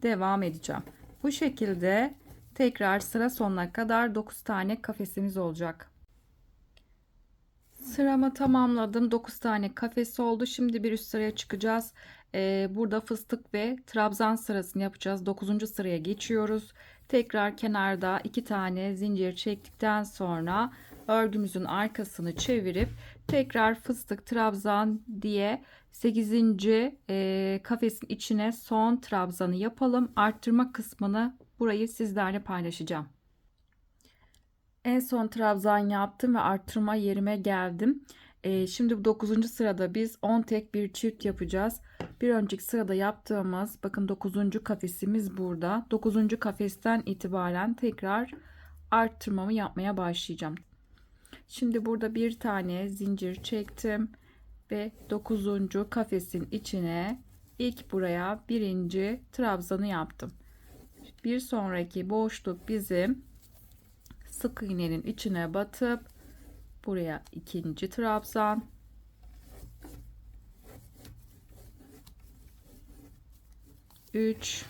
devam edeceğim. Bu şekilde tekrar sıra sonuna kadar 9 tane kafesimiz olacak. Sıramı tamamladım. 9 tane kafes oldu. Şimdi bir üst sıraya çıkacağız. Burada fıstık ve trabzan sırasını yapacağız. 9. sıraya geçiyoruz. Tekrar kenarda 2 tane zincir çektikten sonra örgümüzün arkasını çevirip tekrar fıstık trabzan diye 8. Kafesin içine son trabzanı yapalım. Arttırma kısmını burayı sizlerle paylaşacağım. En son trabzan yaptım ve arttırma yerime geldim. Şimdi bu 9. sırada biz 10 tek bir çift yapacağız. Bir önceki sırada yaptığımız bakın 9. kafesimiz burada. 9. kafesten itibaren tekrar arttırmamı yapmaya başlayacağım. Şimdi burada bir tane zincir çektim ve 9. kafesin içine ilk buraya birinci trabzanı yaptım. Bir sonraki boşluk bizim sık iğnenin içine batıp buraya ikinci trabzan, üç,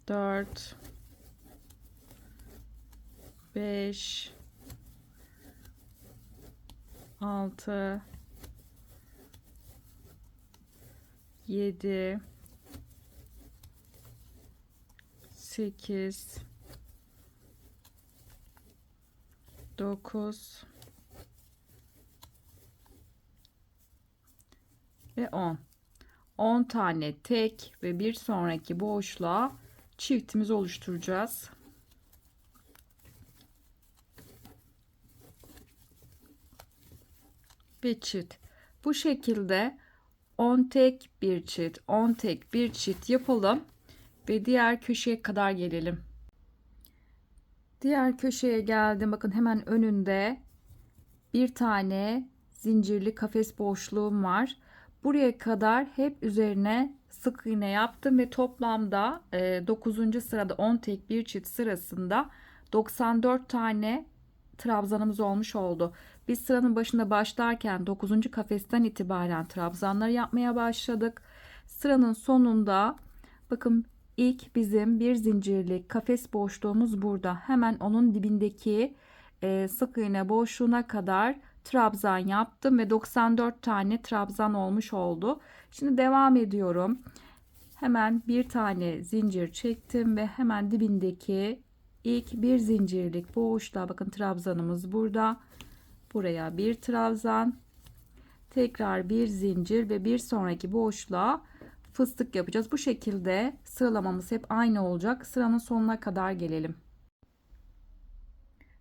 dört, beş, altı, yedi, 8, 9 ve 10. 10 tane tek ve bir sonraki boşluğa çiftimizi oluşturacağız. Bir çift. Bu şekilde 10 tek bir çift, 10 tek bir çift yapalım ve diğer köşeye kadar gelelim. Diğer köşeye geldim. Bakın hemen önünde bir tane zincirli kafes boşluğum var. Buraya kadar hep üzerine sık iğne yaptım ve toplamda 9. sırada 10 tek bir çift sırasında 94 tane trabzanımız olmuş oldu. Biz sıranın başında başlarken 9. kafesten itibaren trabzanları yapmaya başladık. Sıranın sonunda bakın ilk bizim bir zincirlik kafes boşluğumuz burada. Hemen onun dibindeki sık iğne boşluğuna kadar trabzan yaptım ve 94 tane trabzan olmuş oldu. Şimdi devam ediyorum. Hemen bir tane zincir çektim ve hemen dibindeki ilk bir zincirlik boşluğa bakın trabzanımız burada. Buraya bir trabzan, tekrar bir zincir ve bir sonraki boşluğa fıstık yapacağız. Bu şekilde sıralamamız hep aynı olacak. Sıranın sonuna kadar gelelim.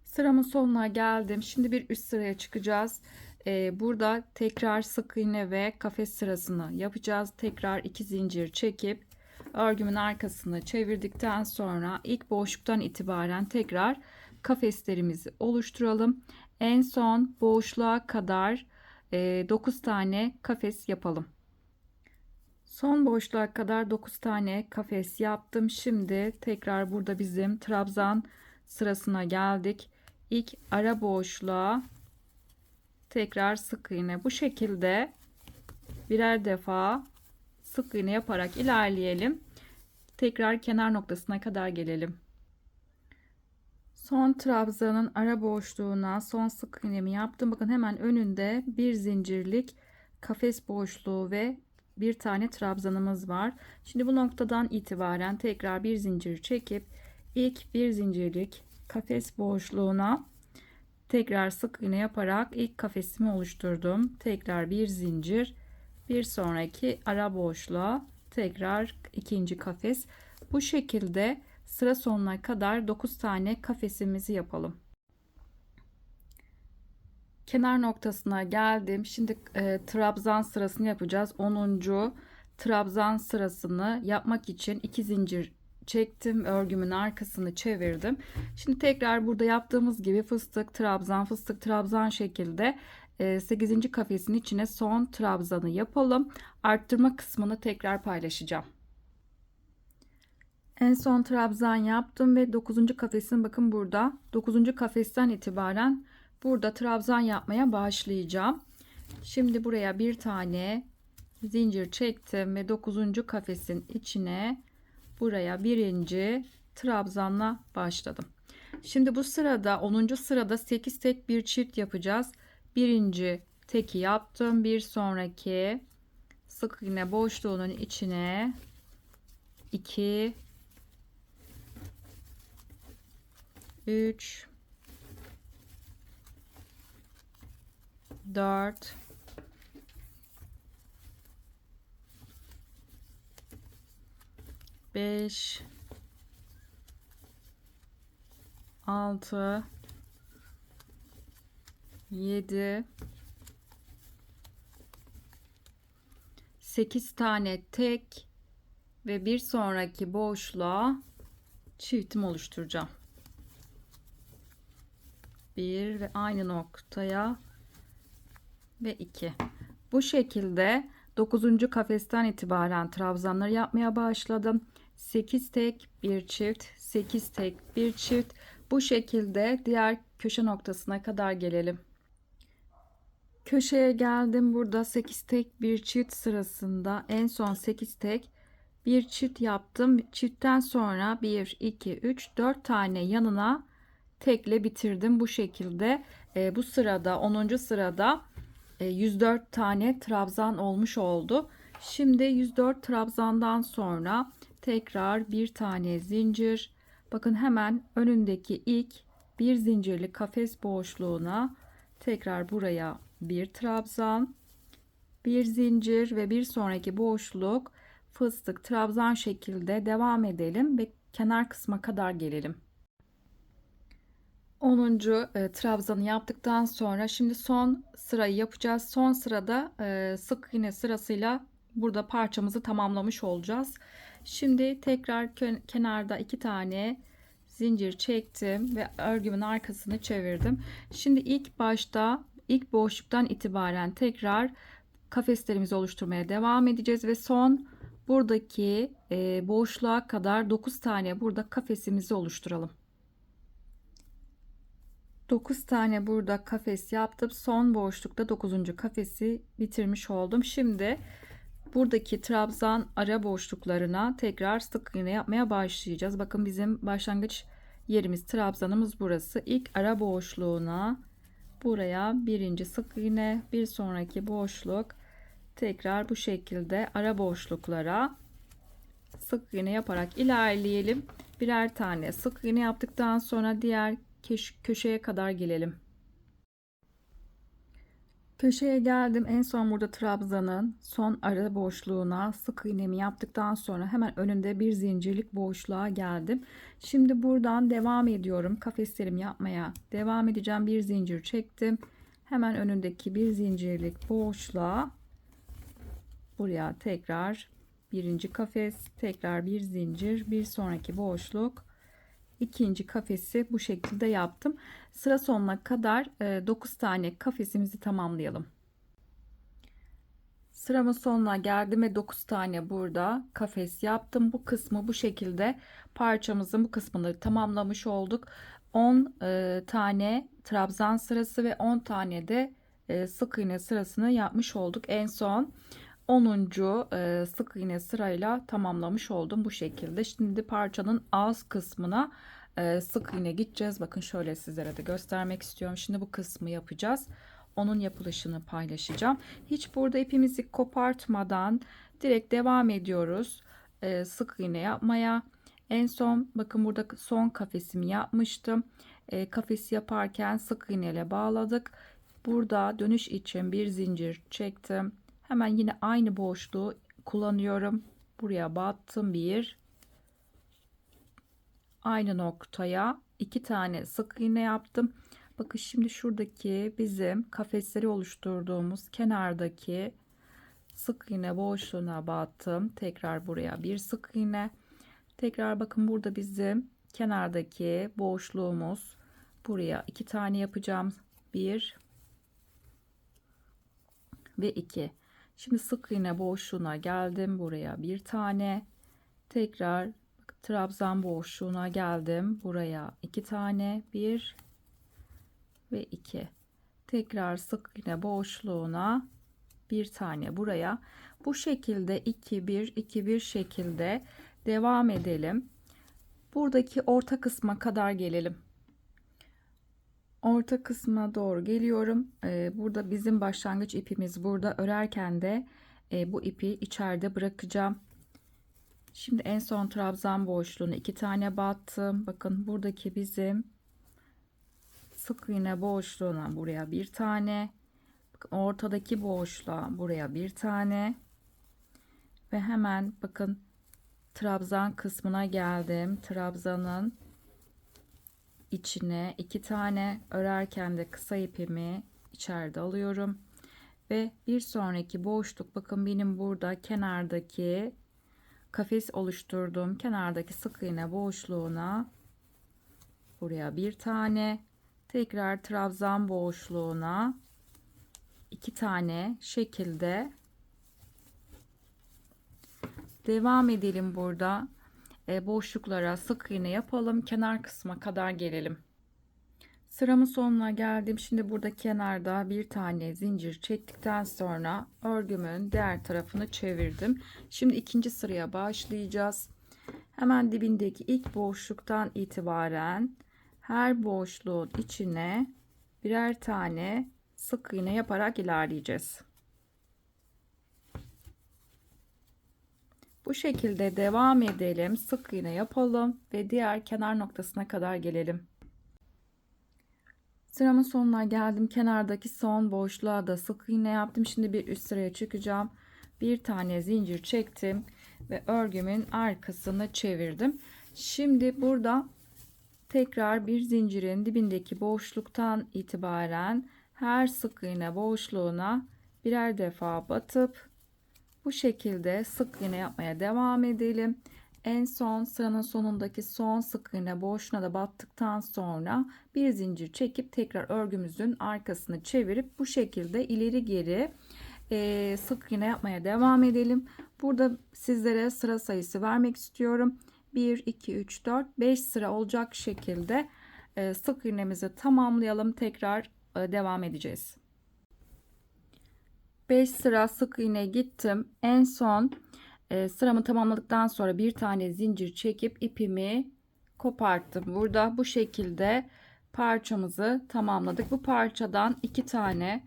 Sıramın sonuna geldim. Şimdi bir üst sıraya çıkacağız. Burada tekrar sık iğne ve kafes sırasını yapacağız. Tekrar 2 zincir çekip örgümün arkasını çevirdikten sonra ilk boşluktan itibaren tekrar kafeslerimizi oluşturalım. En son boşluğa kadar 9 tane kafes yapalım. Son boşluğa kadar 9 tane kafes yaptım. Şimdi tekrar burada bizim trabzan sırasına geldik. İlk ara boşluğa tekrar sık iğne. Bu şekilde birer defa sık iğne yaparak ilerleyelim. Tekrar kenar noktasına kadar gelelim. Son trabzanın ara boşluğuna son sık iğnemi yaptım. Bakın hemen önünde bir zincirlik kafes boşluğu ve bir tane trabzanımız var. Şimdi bu noktadan itibaren tekrar bir zincir çekip ilk bir zincirlik kafes boşluğuna tekrar sık iğne yaparak ilk kafesimi oluşturdum. Tekrar bir zincir, bir sonraki ara boşluğa tekrar ikinci kafes. Bu şekilde sıra sonuna kadar 9 tane kafesimizi yapalım. Kenar noktasına geldim. Şimdi trabzan sırasını yapacağız. 10. trabzan sırasını yapmak için 2 zincir çektim, örgümün arkasını çevirdim. Şimdi tekrar burada yaptığımız gibi fıstık trabzan fıstık trabzan şekilde 8. kafesin içine son trabzanı yapalım. Arttırma kısmını tekrar paylaşacağım. En son trabzan yaptım ve 9. kafesin bakın burada 9. kafesten itibaren burada trabzan yapmaya başlayacağım. Şimdi buraya bir tane zincir çektim ve 9. kafesin içine buraya birinci trabzanla başladım. Şimdi bu sırada 10. sırada 8 tek bir çift yapacağız. Birinci teki yaptım. Bir sonraki sık iğne boşluğunun içine 2 3 4 5 6 7 8 tane tek ve bir sonraki boşluğa çiftim oluşturacağım. Bir ve aynı noktaya ve 2. Bu şekilde 9. kafesten itibaren trabzanları yapmaya başladım. 8 tek bir çift, 8 tek bir çift. Bu şekilde diğer köşe noktasına kadar gelelim. Köşeye geldim. Burada 8 tek bir çift sırasında en son 8 tek bir çift yaptım. Çiftten sonra 1 2 3 4 tane yanına tekle bitirdim. Bu şekilde bu sırada 10. sırada 104 tane trabzan olmuş oldu. Şimdi 104 trabzandan sonra tekrar bir tane zincir. Bakın hemen önündeki ilk bir zincirli kafes boşluğuna tekrar buraya bir trabzan, bir zincir ve bir sonraki boşluk fıstık trabzan şekilde devam edelim ve kenar kısma kadar gelelim. 10. Trabzanı yaptıktan sonra şimdi son sırayı yapacağız. Son sırada sık iğne sırasıyla burada parçamızı tamamlamış olacağız. Şimdi tekrar kenarda 2 tane zincir çektim ve örgümün arkasını çevirdim. Şimdi ilk başta ilk boşluktan itibaren tekrar kafeslerimizi oluşturmaya devam edeceğiz ve son buradaki boşluğa kadar 9 tane burada kafesimizi oluşturalım. 9 tane burada kafes yaptım. Son boşlukta 9. kafesi bitirmiş oldum. Şimdi buradaki trabzan ara boşluklarına tekrar sık iğne yapmaya başlayacağız. Bakın bizim başlangıç yerimiz, trabzanımız burası. İlk ara boşluğuna buraya birinci sık iğne, bir sonraki boşluk, tekrar bu şekilde ara boşluklara sık iğne yaparak ilerleyelim. Birer tane sık iğne yaptıktan sonra diğer köşeye kadar gelelim. Köşeye geldim. En son burada trabzanın son ara boşluğuna sık iğnemi yaptıktan sonra hemen önünde bir zincirlik boşluğa geldim. Şimdi buradan devam ediyorum. Kafeslerimi yapmaya devam edeceğim. Bir zincir çektim. Hemen önündeki bir zincirlik boşluğa buraya tekrar birinci kafes, tekrar bir zincir, bir sonraki boşluk, ikinci kafesi bu şekilde yaptım. Sıra sonuna kadar 9 tane kafesimizi tamamlayalım. Sıramın sonuna geldim ve 9 tane burada kafes yaptım. Bu kısmı bu şekilde parçamızın bu kısmını tamamlamış olduk. 10 tane trabzan sırası ve 10 tane de sık iğne sırasını yapmış olduk. En son 10. Sık iğne sırayla tamamlamış oldum bu şekilde. Şimdi parçanın ağız kısmına sık iğne gideceğiz. Bakın şöyle sizlere de göstermek istiyorum. Şimdi bu kısmı yapacağız. Onun yapılışını paylaşacağım. Hiç burada ipimizi kopartmadan direkt devam ediyoruz sık iğne yapmaya. En son bakın burada son kafesimi yapmıştım. Kafesi yaparken sık iğne ile bağladık. Burada dönüş için bir zincir çektim. Hemen yine aynı boşluğu kullanıyorum. Buraya battım, bir aynı noktaya 2 tane sık iğne yaptım. Bakın şimdi şuradaki bizim kafesleri oluşturduğumuz kenardaki sık iğne boşluğuna battım. Tekrar buraya bir sık iğne. Tekrar bakın burada bizim kenardaki boşluğumuz, buraya 2 tane yapacağım. 1 ve 2. Şimdi sık iğne boşluğuna geldim. Buraya bir tane. Tekrar trabzan boşluğuna geldim. Buraya 2 tane. 1 ve 2. Tekrar sık iğne boşluğuna bir tane buraya. Bu şekilde 2 1 2 1 şekilde devam edelim. Buradaki orta kısma kadar gelelim. Orta kısma doğru geliyorum. Burada bizim başlangıç ipimiz burada. Örerken de bu ipi içeride bırakacağım. Şimdi en son trabzan boşluğuna 2 tane battım. Bakın buradaki bizim sık iğne boşluğuna buraya bir tane. Bakın ortadaki boşluğa buraya bir tane. Ve hemen bakın trabzan kısmına geldim. Trabzanın içine 2 tane, örerken de kısa ipimi içeride alıyorum ve bir sonraki boşluk, bakın benim burada kenardaki kafes oluşturduğum kenardaki sık iğne boşluğuna buraya bir tane, tekrar trabzan boşluğuna 2 tane şekilde devam edelim. Burada boşluklara sık iğne yapalım, kenar kısma kadar gelelim. Sıramın sonuna geldim. Şimdi burada kenarda bir tane zincir çektikten sonra örgümün diğer tarafını çevirdim. Şimdi ikinci sıraya başlayacağız. Hemen dibindeki ilk boşluktan itibaren her boşluğun içine birer tane sık iğne yaparak ilerleyeceğiz. Bu şekilde devam edelim. Sık iğne yapalım ve diğer kenar noktasına kadar gelelim. Sıramın sonuna geldim. Kenardaki son boşluğa da sık iğne yaptım. Şimdi bir üst sıraya çıkacağım. Bir tane zincir çektim ve örgümün arkasını çevirdim. Şimdi burada tekrar bir zincirin dibindeki boşluktan itibaren her sık iğne boşluğuna birer defa batıp bu şekilde sık iğne yapmaya devam edelim. En son sıranın sonundaki son sık iğne boşluğuna da battıktan sonra bir zincir çekip tekrar örgümüzün arkasını çevirip bu şekilde ileri geri sık iğne yapmaya devam edelim. Burada sizlere sıra sayısı vermek istiyorum. 1 2 3 4 5 sıra olacak şekilde sık iğnemizi tamamlayalım. Tekrar devam edeceğiz. 5 sıra sık iğne gittim. En son sıramı tamamladıktan sonra bir tane zincir çekip ipimi koparttım. Burada bu şekilde parçamızı tamamladık. Bu parçadan 2 tane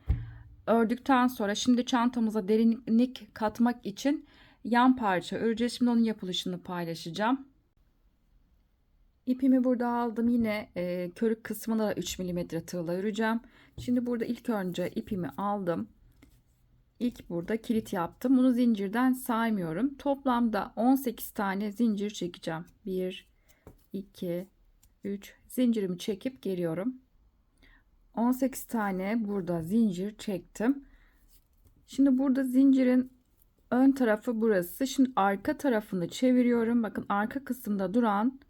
ördükten sonra şimdi çantamıza derinlik katmak için yan parça öreceğiz. Şimdi onun yapılışını paylaşacağım. İpimi burada aldım. Yine körük kısmına da 3 mm tığla öreceğim. Şimdi burada ilk önce ipimi aldım. İlk burada kilit yaptım. Bunu zincirden saymıyorum. Toplamda 18 tane zincir çekeceğim. 1 2 3 zincirimi çekip geliyorum. 18 tane burada zincir çektim. Şimdi burada zincirin ön tarafı burası. Şimdi arka tarafını çeviriyorum. Bakın arka kısımda duran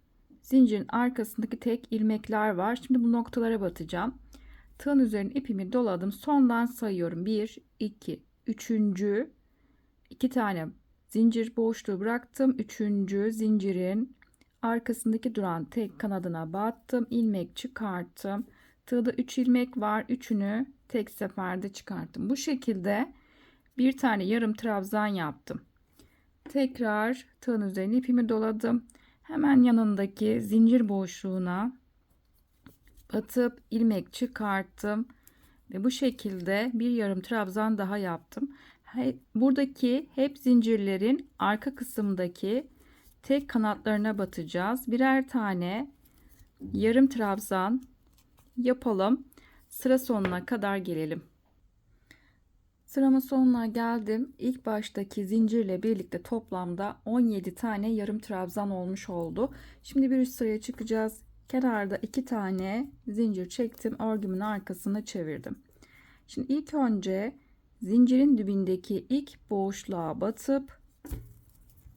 zincirin arkasındaki tek ilmekler var. Şimdi bu noktalara batacağım. Tığın üzerine ipimi doladım. Sondan sayıyorum. 1 2 üçüncü 2 tane zincir boşluğu bıraktım. Üçüncü zincirin arkasındaki duran tek kanadına battım. İlmek çıkarttım. Tığda 3 ilmek var. Üçünü tek seferde çıkarttım. Bu şekilde bir tane yarım trabzan yaptım. Tekrar tığın üzerine ipimi doladım. Hemen yanındaki zincir boşluğuna batıp ilmek çıkarttım. Ve bu şekilde bir yarım trabzan daha yaptım. Buradaki hep zincirlerin arka kısımdaki tek kanatlarına batacağız. Birer tane yarım trabzan yapalım. Sıra sonuna kadar gelelim. Sıramın sonuna geldim. İlk baştaki zincirle birlikte toplamda 17 tane yarım trabzan olmuş oldu. Şimdi bir üst sıraya çıkacağız. Kenarda 2 tane zincir çektim. Örgümün arkasını çevirdim. Şimdi ilk önce zincirin dibindeki ilk boşluğa batıp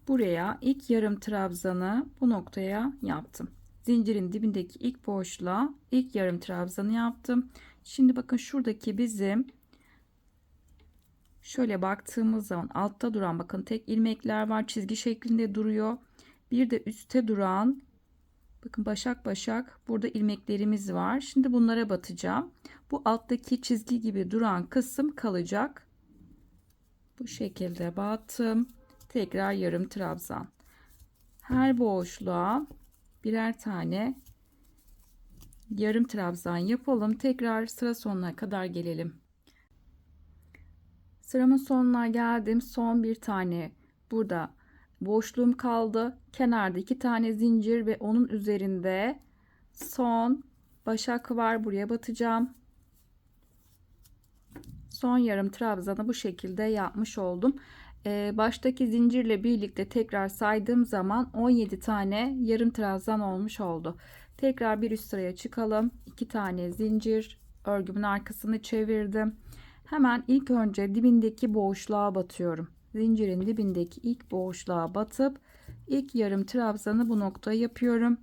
buraya ilk yarım trabzanı bu noktaya yaptım. Zincirin dibindeki ilk boşluğa ilk yarım trabzanı yaptım. Şimdi bakın şuradaki bizim şöyle baktığımız zaman altta duran bakın tek ilmekler var, çizgi şeklinde duruyor. Bir de üstte duran Bakın başak başak burada ilmeklerimiz var. Şimdi bunlara batacağım. Bu alttaki çizgi gibi duran kısım kalacak. Bu şekilde battım. Tekrar yarım trabzan. Her boşluğa birer tane yarım trabzan yapalım. Tekrar sıra sonuna kadar gelelim. Sıramın sonuna geldim. Son bir tane burada boşluğum kaldı. Kenarda 2 tane zincir ve onun üzerinde son başak var. Buraya batacağım. Son yarım trabzanı bu şekilde yapmış oldum. Baştaki zincirle birlikte tekrar saydığım zaman 17 tane yarım trabzan olmuş oldu. Tekrar bir üst sıraya çıkalım. 2 tane zincir, örgümün arkasını çevirdim. Hemen ilk önce dibindeki boşluğa batıyorum. Zincirin dibindeki ilk boşluğa batıp ilk yarım trabzanı bu noktaya yapıyorum.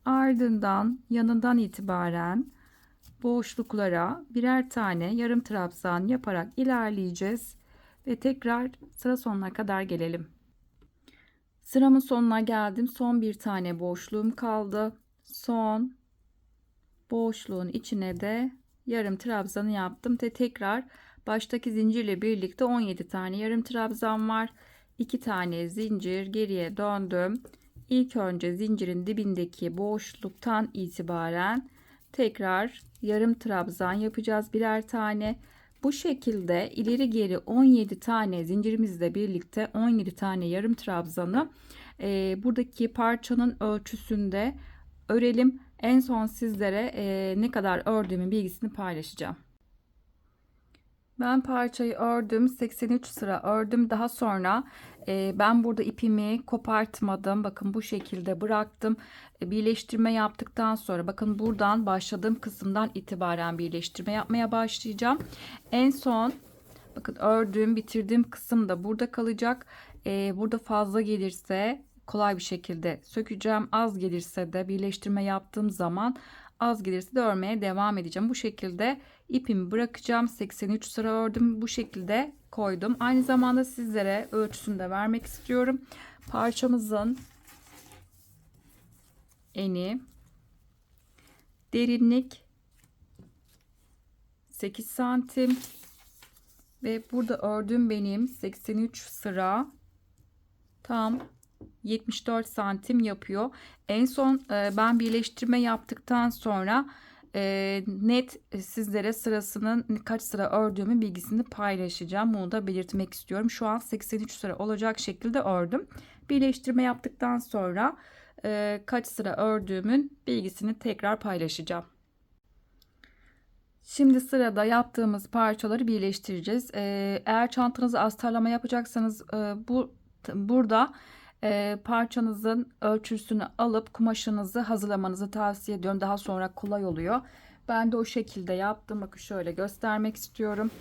Ardından yanından itibaren boşluklara birer tane yarım trabzan yaparak ilerleyeceğiz ve tekrar sıra sonuna kadar gelelim. Sıramın sonuna geldim. Son bir tane boşluğum kaldı. Son boşluğun içine de yarım trabzanı yaptım ve tekrar baştaki zincirle birlikte 17 tane yarım trabzan var. 2 tane zincir geriye döndüm. İlk önce zincirin dibindeki boşluktan itibaren tekrar yarım trabzan yapacağız birer tane. Bu şekilde ileri geri 17 tane zincirimizle birlikte 17 tane yarım trabzanı buradaki parçanın ölçüsünde örelim. En son sizlere ne kadar ördüğümün bilgisini paylaşacağım. Ben parçayı ördüm. 83 sıra ördüm. Daha sonra ben burada ipimi kopartmadım. Bakın bu şekilde bıraktım. Birleştirme yaptıktan sonra bakın buradan başladığım kısımdan itibaren birleştirme yapmaya başlayacağım. En son bakın ördüğüm bitirdiğim kısım da burada kalacak. Burada fazla gelirse kolay bir şekilde sökeceğim. Az gelirse de birleştirme yaptığım zaman az gelirse de örmeye devam edeceğim. Bu şekilde ipimi bırakacağım. 83 sıra ördüm. Bu şekilde koydum. Aynı zamanda sizlere ölçüsünü de vermek istiyorum. Parçamızın eni, derinlik 8 santim ve burada ördüğüm benim 83 sıra tam 74 santim yapıyor. En son ben birleştirme yaptıktan sonra net sizlere sırasının kaç sıra ördüğümün bilgisini paylaşacağım. Bunu da belirtmek istiyorum. Şu an 83 sıra olacak şekilde ördüm. Birleştirme yaptıktan sonra kaç sıra ördüğümün bilgisini tekrar paylaşacağım. Şimdi sırada yaptığımız parçaları birleştireceğiz. Eğer çantanızı astarlama yapacaksanız burada parçanızın ölçüsünü alıp kumaşınızı hazırlamanızı tavsiye ediyorum. Daha sonra kolay oluyor. Ben de o şekilde yaptım. Bakın şöyle göstermek istiyorum.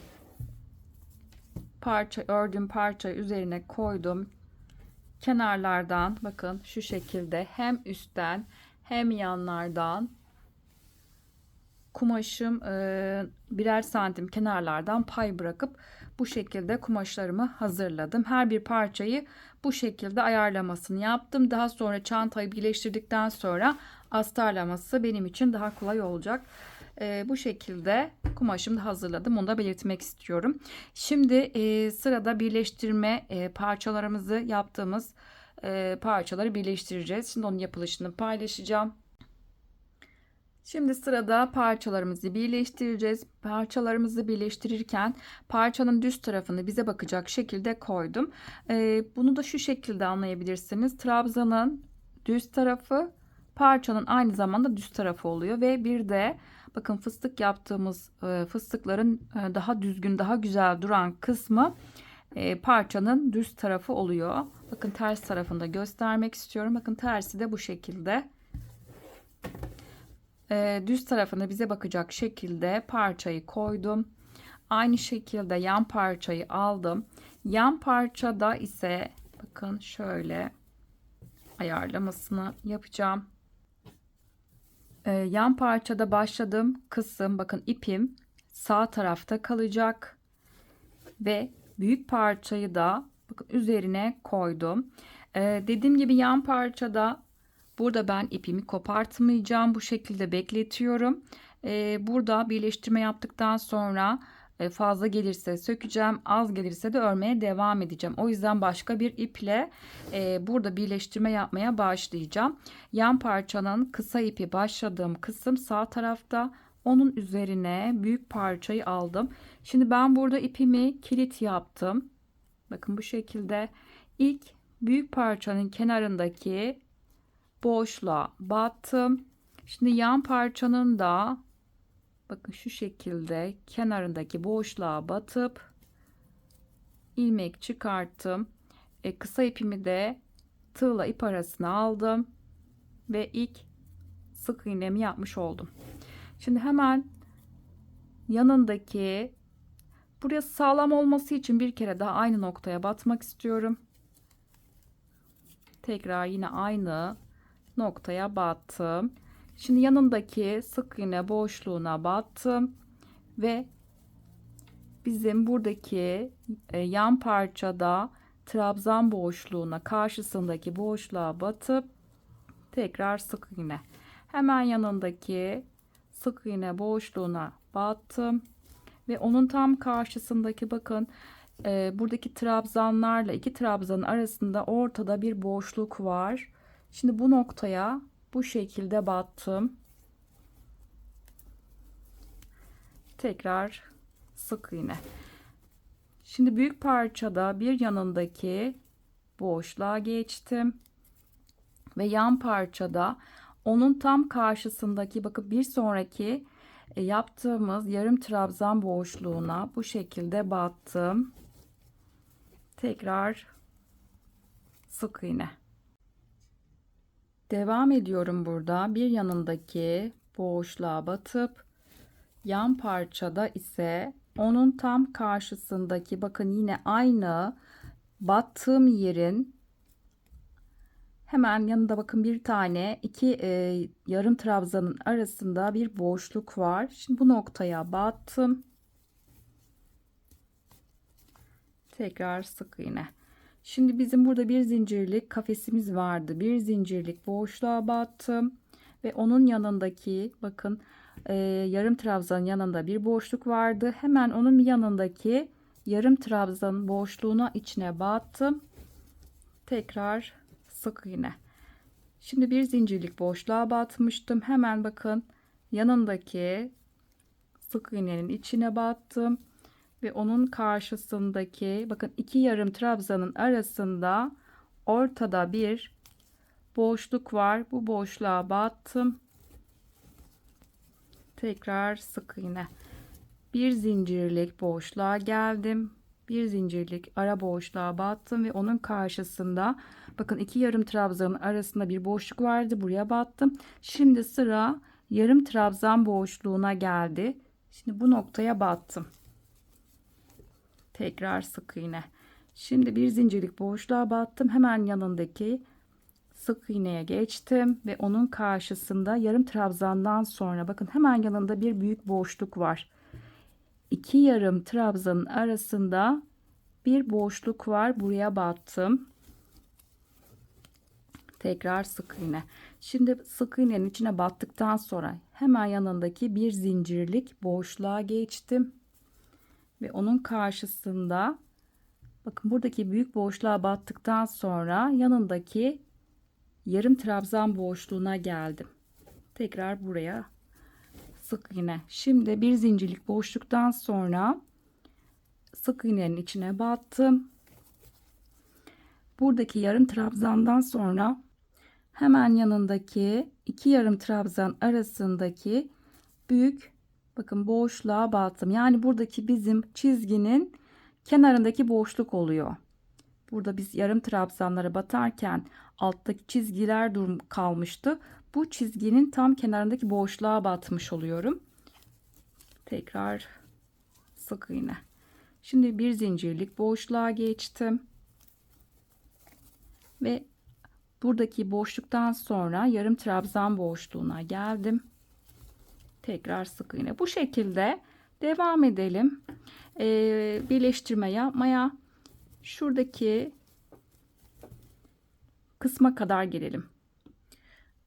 Ördüğüm parçayı üzerine koydum. Kenarlardan bakın şu şekilde hem üstten hem yanlardan kumaşım birer santim kenarlardan pay bırakıp bu şekilde kumaşlarımı hazırladım. Her bir parçayı bu şekilde ayarlamasını yaptım. Daha sonra çantayı birleştirdikten sonra astarlaması benim için daha kolay olacak. Bu şekilde kumaşımı da hazırladım. Onu da belirtmek istiyorum. Şimdi sırada birleştirme parçalarımızı yaptığımız parçaları birleştireceğiz. Şimdi onun yapılışını paylaşacağım. Şimdi sırada parçalarımızı birleştireceğiz. Parçalarımızı birleştirirken parçanın düz tarafını bize bakacak şekilde koydum. Bunu da şu şekilde anlayabilirsiniz. Trabzanın düz tarafı parçanın aynı zamanda düz tarafı oluyor ve bir de bakın fıstık yaptığımız fıstıkların daha düzgün, daha güzel duran kısmı parçanın düz tarafı oluyor. Bakın ters tarafını da göstermek istiyorum. Bakın tersi de bu şekilde. Düz tarafına bize bakacak şekilde parçayı koydum. Aynı şekilde yan parçayı aldım. Yan parçada ise bakın şöyle ayarlamasını yapacağım. Yan parçada başladığım kısım bakın ipim sağ tarafta kalacak ve büyük parçayı da bakın üzerine koydum. Dediğim gibi yan parçada Burada ben ipimi kopartmayacağım. Bu şekilde bekletiyorum. Burada birleştirme yaptıktan sonra fazla gelirse sökeceğim. Az gelirse de örmeye devam edeceğim. O yüzden başka bir iple burada birleştirme yapmaya başlayacağım. Yan parçanın kısa ipi başladığım kısım sağ tarafta. Onun üzerine büyük parçayı aldım. Şimdi ben burada ipimi kilit yaptım. Bakın bu şekilde ilk büyük parçanın kenarındaki boşluğa battım. Şimdi yan parçanın da bakın şu şekilde kenarındaki boşluğa batıp ilmek çıkarttım. Kısa ipimi de tığla ip arasına aldım ve ilk sık iğnemi yapmış oldum. Şimdi hemen yanındaki, buraya sağlam olması için bir kere daha aynı noktaya batmak istiyorum. Tekrar yine aynı noktaya battım. Şimdi yanındaki sık iğne boşluğuna battım ve bizim buradaki yan parçada trabzan boşluğuna, karşısındaki boşluğa batıp tekrar sık iğne. Hemen yanındaki sık iğne boşluğuna battım ve onun tam karşısındaki bakın buradaki trabzanlarla iki trabzanın arasında ortada bir boşluk var. Şimdi bu noktaya bu şekilde battım. Tekrar sık iğne. Şimdi büyük parçada bir yanındaki boşluğa geçtim ve yan parçada onun tam karşısındaki bakın bir sonraki yaptığımız yarım trabzan boşluğuna bu şekilde battım. Tekrar sık iğne. Devam ediyorum burada. Bir yanındaki boşluğa batıp yan parçada ise onun tam karşısındaki bakın yine aynı battığım yerin hemen yanında bakın bir tane iki yarım trabzanın arasında bir boşluk var. Şimdi bu noktaya battım. Tekrar sık iğne. Şimdi bizim burada bir zincirlik kafesimiz vardı. Bir zincirlik boşluğa battım ve onun yanındaki bakın yarım trabzanın yanında bir boşluk vardı. Hemen onun yanındaki yarım trabzanın boşluğuna içine battım. Tekrar sık iğne. Şimdi bir zincirlik boşluğa batmıştım. Hemen bakın yanındaki sık iğnenin içine battım ve onun karşısındaki bakın iki yarım trabzanın arasında ortada bir boşluk var. Bu boşluğa battım. Tekrar sık iğne. Bir zincirlik boşluğa geldim. Bir zincirlik ara boşluğa battım ve onun karşısında bakın iki yarım trabzanın arasında bir boşluk vardı. Buraya battım. Şimdi sıra yarım trabzan boşluğuna geldi. Şimdi bu noktaya battım. Tekrar sık iğne. Şimdi bir zincirlik boşluğa battım. Hemen yanındaki sık iğneye geçtim ve onun karşısında yarım trabzandan sonra bakın hemen yanında bir büyük boşluk var. İki yarım trabzanın arasında bir boşluk var. Buraya battım. Tekrar sık iğne. Şimdi sık iğnenin içine battıktan sonra hemen yanındaki bir zincirlik boşluğa geçtim ve onun karşısında bakın buradaki büyük boşluğa battıktan sonra yanındaki yarım trabzan boşluğuna geldim. Tekrar buraya sık iğne. Şimdi bir zincirlik boşluktan sonra sık iğnenin içine battım. Buradaki yarım trabzandan sonra hemen yanındaki iki yarım trabzan arasındaki büyük bakın boşluğa battım. Yani buradaki bizim çizginin kenarındaki boşluk oluyor. Burada biz yarım trabzanlara batarken alttaki çizgiler kalmıştı. Bu çizginin tam kenarındaki boşluğa batmış oluyorum. Tekrar sık iğne. Şimdi bir zincirlik boşluğa geçtim. Ve buradaki boşluktan sonra yarım trabzan boşluğuna geldim. Tekrar sık iğne. Bu şekilde devam edelim. Birleştirme yapmaya. Şuradaki kısma kadar gelelim.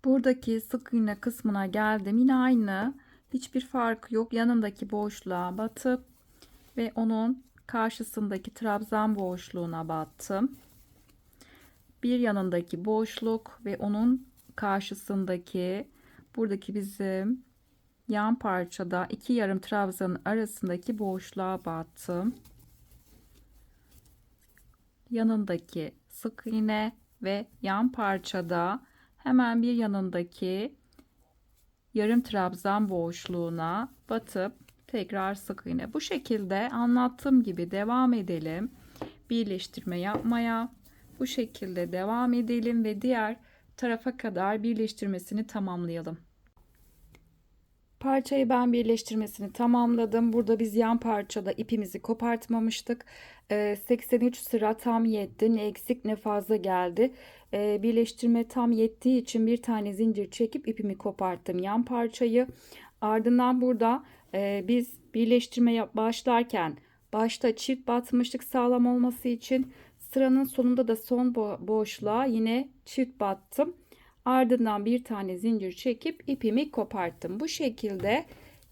Buradaki sık iğne kısmına geldim. Yine aynı. Hiçbir farkı yok. Yanındaki boşluğa batıp ve onun karşısındaki trabzan boşluğuna battım. Bir yanındaki boşluk ve onun karşısındaki buradaki bizim yan parçada iki yarım trabzanın arasındaki boşluğa battım. Yanındaki sık iğne ve yan parçada hemen bir yanındaki yarım trabzan boşluğuna batıp tekrar sık iğne. Bu şekilde anlattığım gibi devam edelim. Birleştirme yapmaya. Bu şekilde devam edelim ve diğer tarafa kadar birleştirmesini tamamlayalım. Parçayı ben birleştirmesini tamamladım. Burada biz yan parçada ipimizi kopartmamıştık. 83 sıra tam yetti. Ne eksik ne fazla geldi. Birleştirme tam yettiği için bir tane zincir çekip ipimi koparttım yan parçayı. Ardından burada biz birleştirmeye başlarken başta çift batmıştık sağlam olması için. Sıranın sonunda da son boşluğa yine çift battım. Ardından bir tane zincir çekip ipimi koparttım. Bu şekilde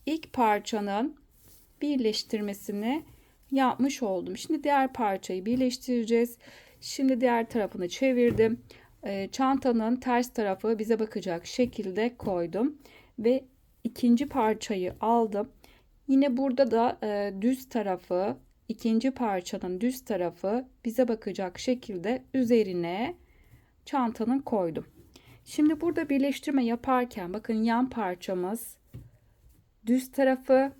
ilk parçanın birleştirmesini yapmış oldum. Şimdi diğer parçayı birleştireceğiz. Şimdi diğer tarafını çevirdim. Çantanın ters tarafı bize bakacak şekilde koydum. Ve ikinci parçayı aldım. Yine burada da düz tarafı, ikinci parçanın düz tarafı bize bakacak şekilde üzerine çantanın koydum. Şimdi burada birleştirme yaparken bakın yan parçamız düz tarafı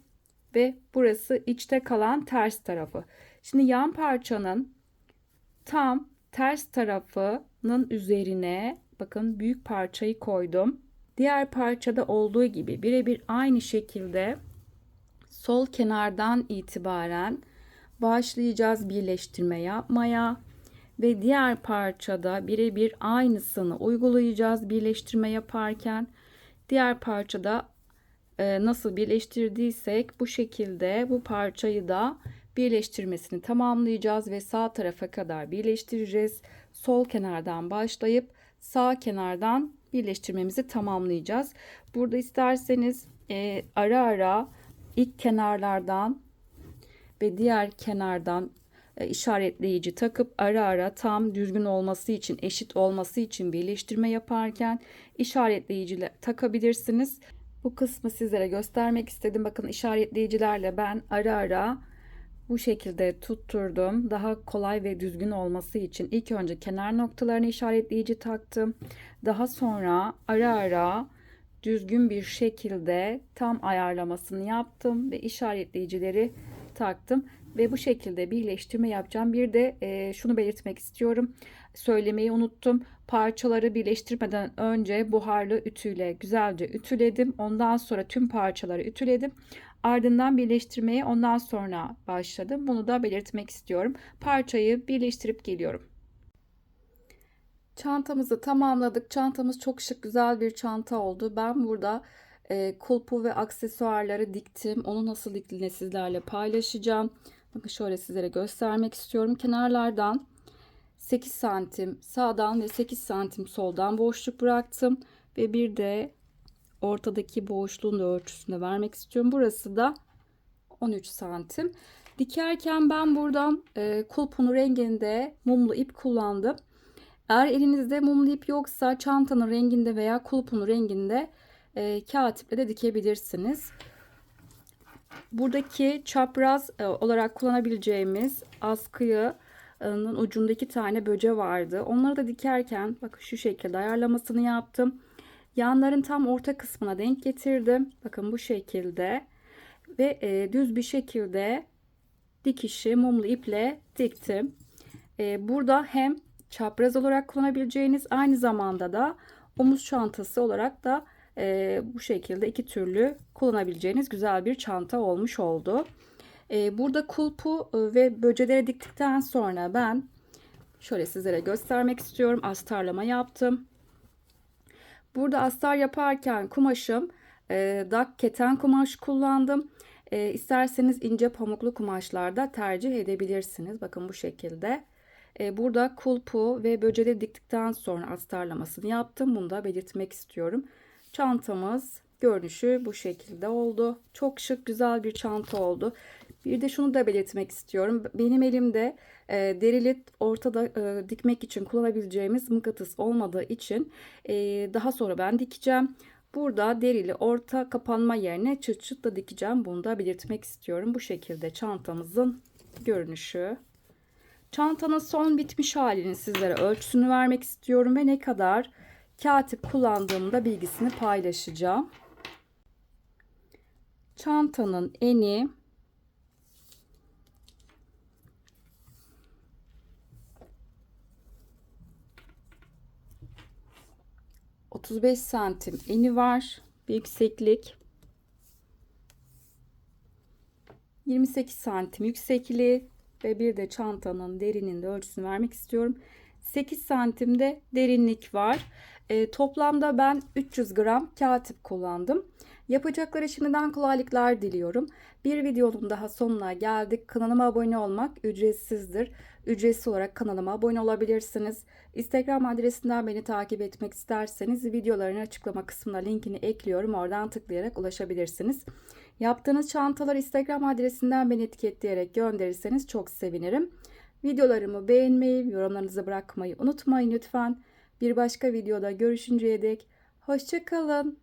ve burası içte kalan ters tarafı. Şimdi yan parçanın tam ters tarafının üzerine bakın büyük parçayı koydum. Diğer parçada olduğu gibi birebir aynı şekilde sol kenardan itibaren başlayacağız birleştirme yapmaya. Ve diğer parçada birebir aynısını uygulayacağız birleştirme yaparken. Diğer parçada nasıl birleştirdiysek bu şekilde bu parçayı da birleştirmesini tamamlayacağız ve sağ tarafa kadar birleştireceğiz. Sol kenardan başlayıp sağ kenardan birleştirmemizi tamamlayacağız. Burada isterseniz ara ara ilk kenarlardan ve diğer kenardan işaretleyici takıp ara ara tam düzgün olması için, eşit olması için birleştirme yaparken işaretleyici takabilirsiniz. Bu kısmı sizlere göstermek istedim. Bakın işaretleyicilerle ben ara ara bu şekilde tutturdum. Daha kolay ve düzgün olması için ilk önce kenar noktalarına işaretleyici taktım. Daha sonra ara ara düzgün bir şekilde tam ayarlamasını yaptım ve işaretleyicileri taktım ve bu şekilde birleştirme yapacağım. Bir de şunu belirtmek istiyorum. Söylemeyi unuttum. Parçaları birleştirmeden önce buharlı ütüyle güzelce ütüledim. Ondan sonra tüm parçaları ütüledim. Ardından birleştirmeye ondan sonra başladım. Bunu da belirtmek istiyorum. Parçayı birleştirip geliyorum. Çantamızı tamamladık. Çantamız çok şık, güzel bir çanta oldu. Ben burada kulpu ve aksesuarları diktim. Onu nasıl diktiğini sizlerle paylaşacağım. Bakın şöyle sizlere göstermek istiyorum. Kenarlardan 8 santim sağdan ve 8 santim soldan boşluk bıraktım. Ve bir de ortadaki boşluğun da ölçüsünü vermek istiyorum. Burası da 13 santim. Dikerken ben buradan kulpun renginde mumlu ip kullandım. Eğer elinizde mumlu ip yoksa çantanın renginde veya kulpun renginde kağıt iple de dikebilirsiniz. Buradaki çapraz olarak kullanabileceğimiz askının ucunda 2 tane böce vardı. Onları da dikerken bakın şu şekilde ayarlamasını yaptım. Yanların tam orta kısmına denk getirdim. Bakın bu şekilde ve düz bir şekilde dikişi mumlu iple diktim. Burada hem çapraz olarak kullanabileceğiniz aynı zamanda da omuz çantası olarak da bu şekilde iki türlü kullanabileceğiniz güzel bir çanta olmuş oldu. Burada kulpu ve böceleri diktikten sonra ben şöyle sizlere göstermek istiyorum. Astarlama yaptım. Burada astar yaparken kumaşım dak keten kumaş kullandım. İsterseniz ince pamuklu kumaşlarda tercih edebilirsiniz. Bakın bu şekilde. Burada kulpu ve böceleri diktikten sonra astarlamasını yaptım. Bunu da belirtmek istiyorum. Çantamız görünüşü bu şekilde oldu. Çok şık, güzel bir çanta oldu. Bir de şunu da belirtmek istiyorum. Benim elimde derili ortada dikmek için kullanabileceğimiz mıknatıs olmadığı için daha sonra ben dikeceğim. Burada derili orta kapanma yerine çıt çıt da dikeceğim. Bunu da belirtmek istiyorum. Bu şekilde çantamızın görünüşü. Çantanın son bitmiş halinin sizlere ölçüsünü vermek istiyorum ve ne kadar katip kullandığımda bilgisini paylaşacağım. Çantanın eni 35 santim eni var. Bir yükseklik 28 santim yüksekliği ve bir de çantanın derinliğinde ölçüsünü vermek istiyorum. 8 santimde derinlik var. Toplamda ben 300 gram katip kullandım. Yapacakları şimdiden kolaylıklar diliyorum. Bir videonun daha sonuna geldik. Kanalıma abone olmak ücretsizdir. Ücretsiz olarak kanalıma abone olabilirsiniz. Instagram adresinden beni takip etmek isterseniz videoların açıklama kısmına linkini ekliyorum. Oradan tıklayarak ulaşabilirsiniz. Yaptığınız çantaları Instagram adresinden beni etiketleyerek gönderirseniz çok sevinirim. Videolarımı beğenmeyi, yorumlarınızı bırakmayı unutmayın lütfen. Bir başka videoda görüşünceye dek hoşça kalın.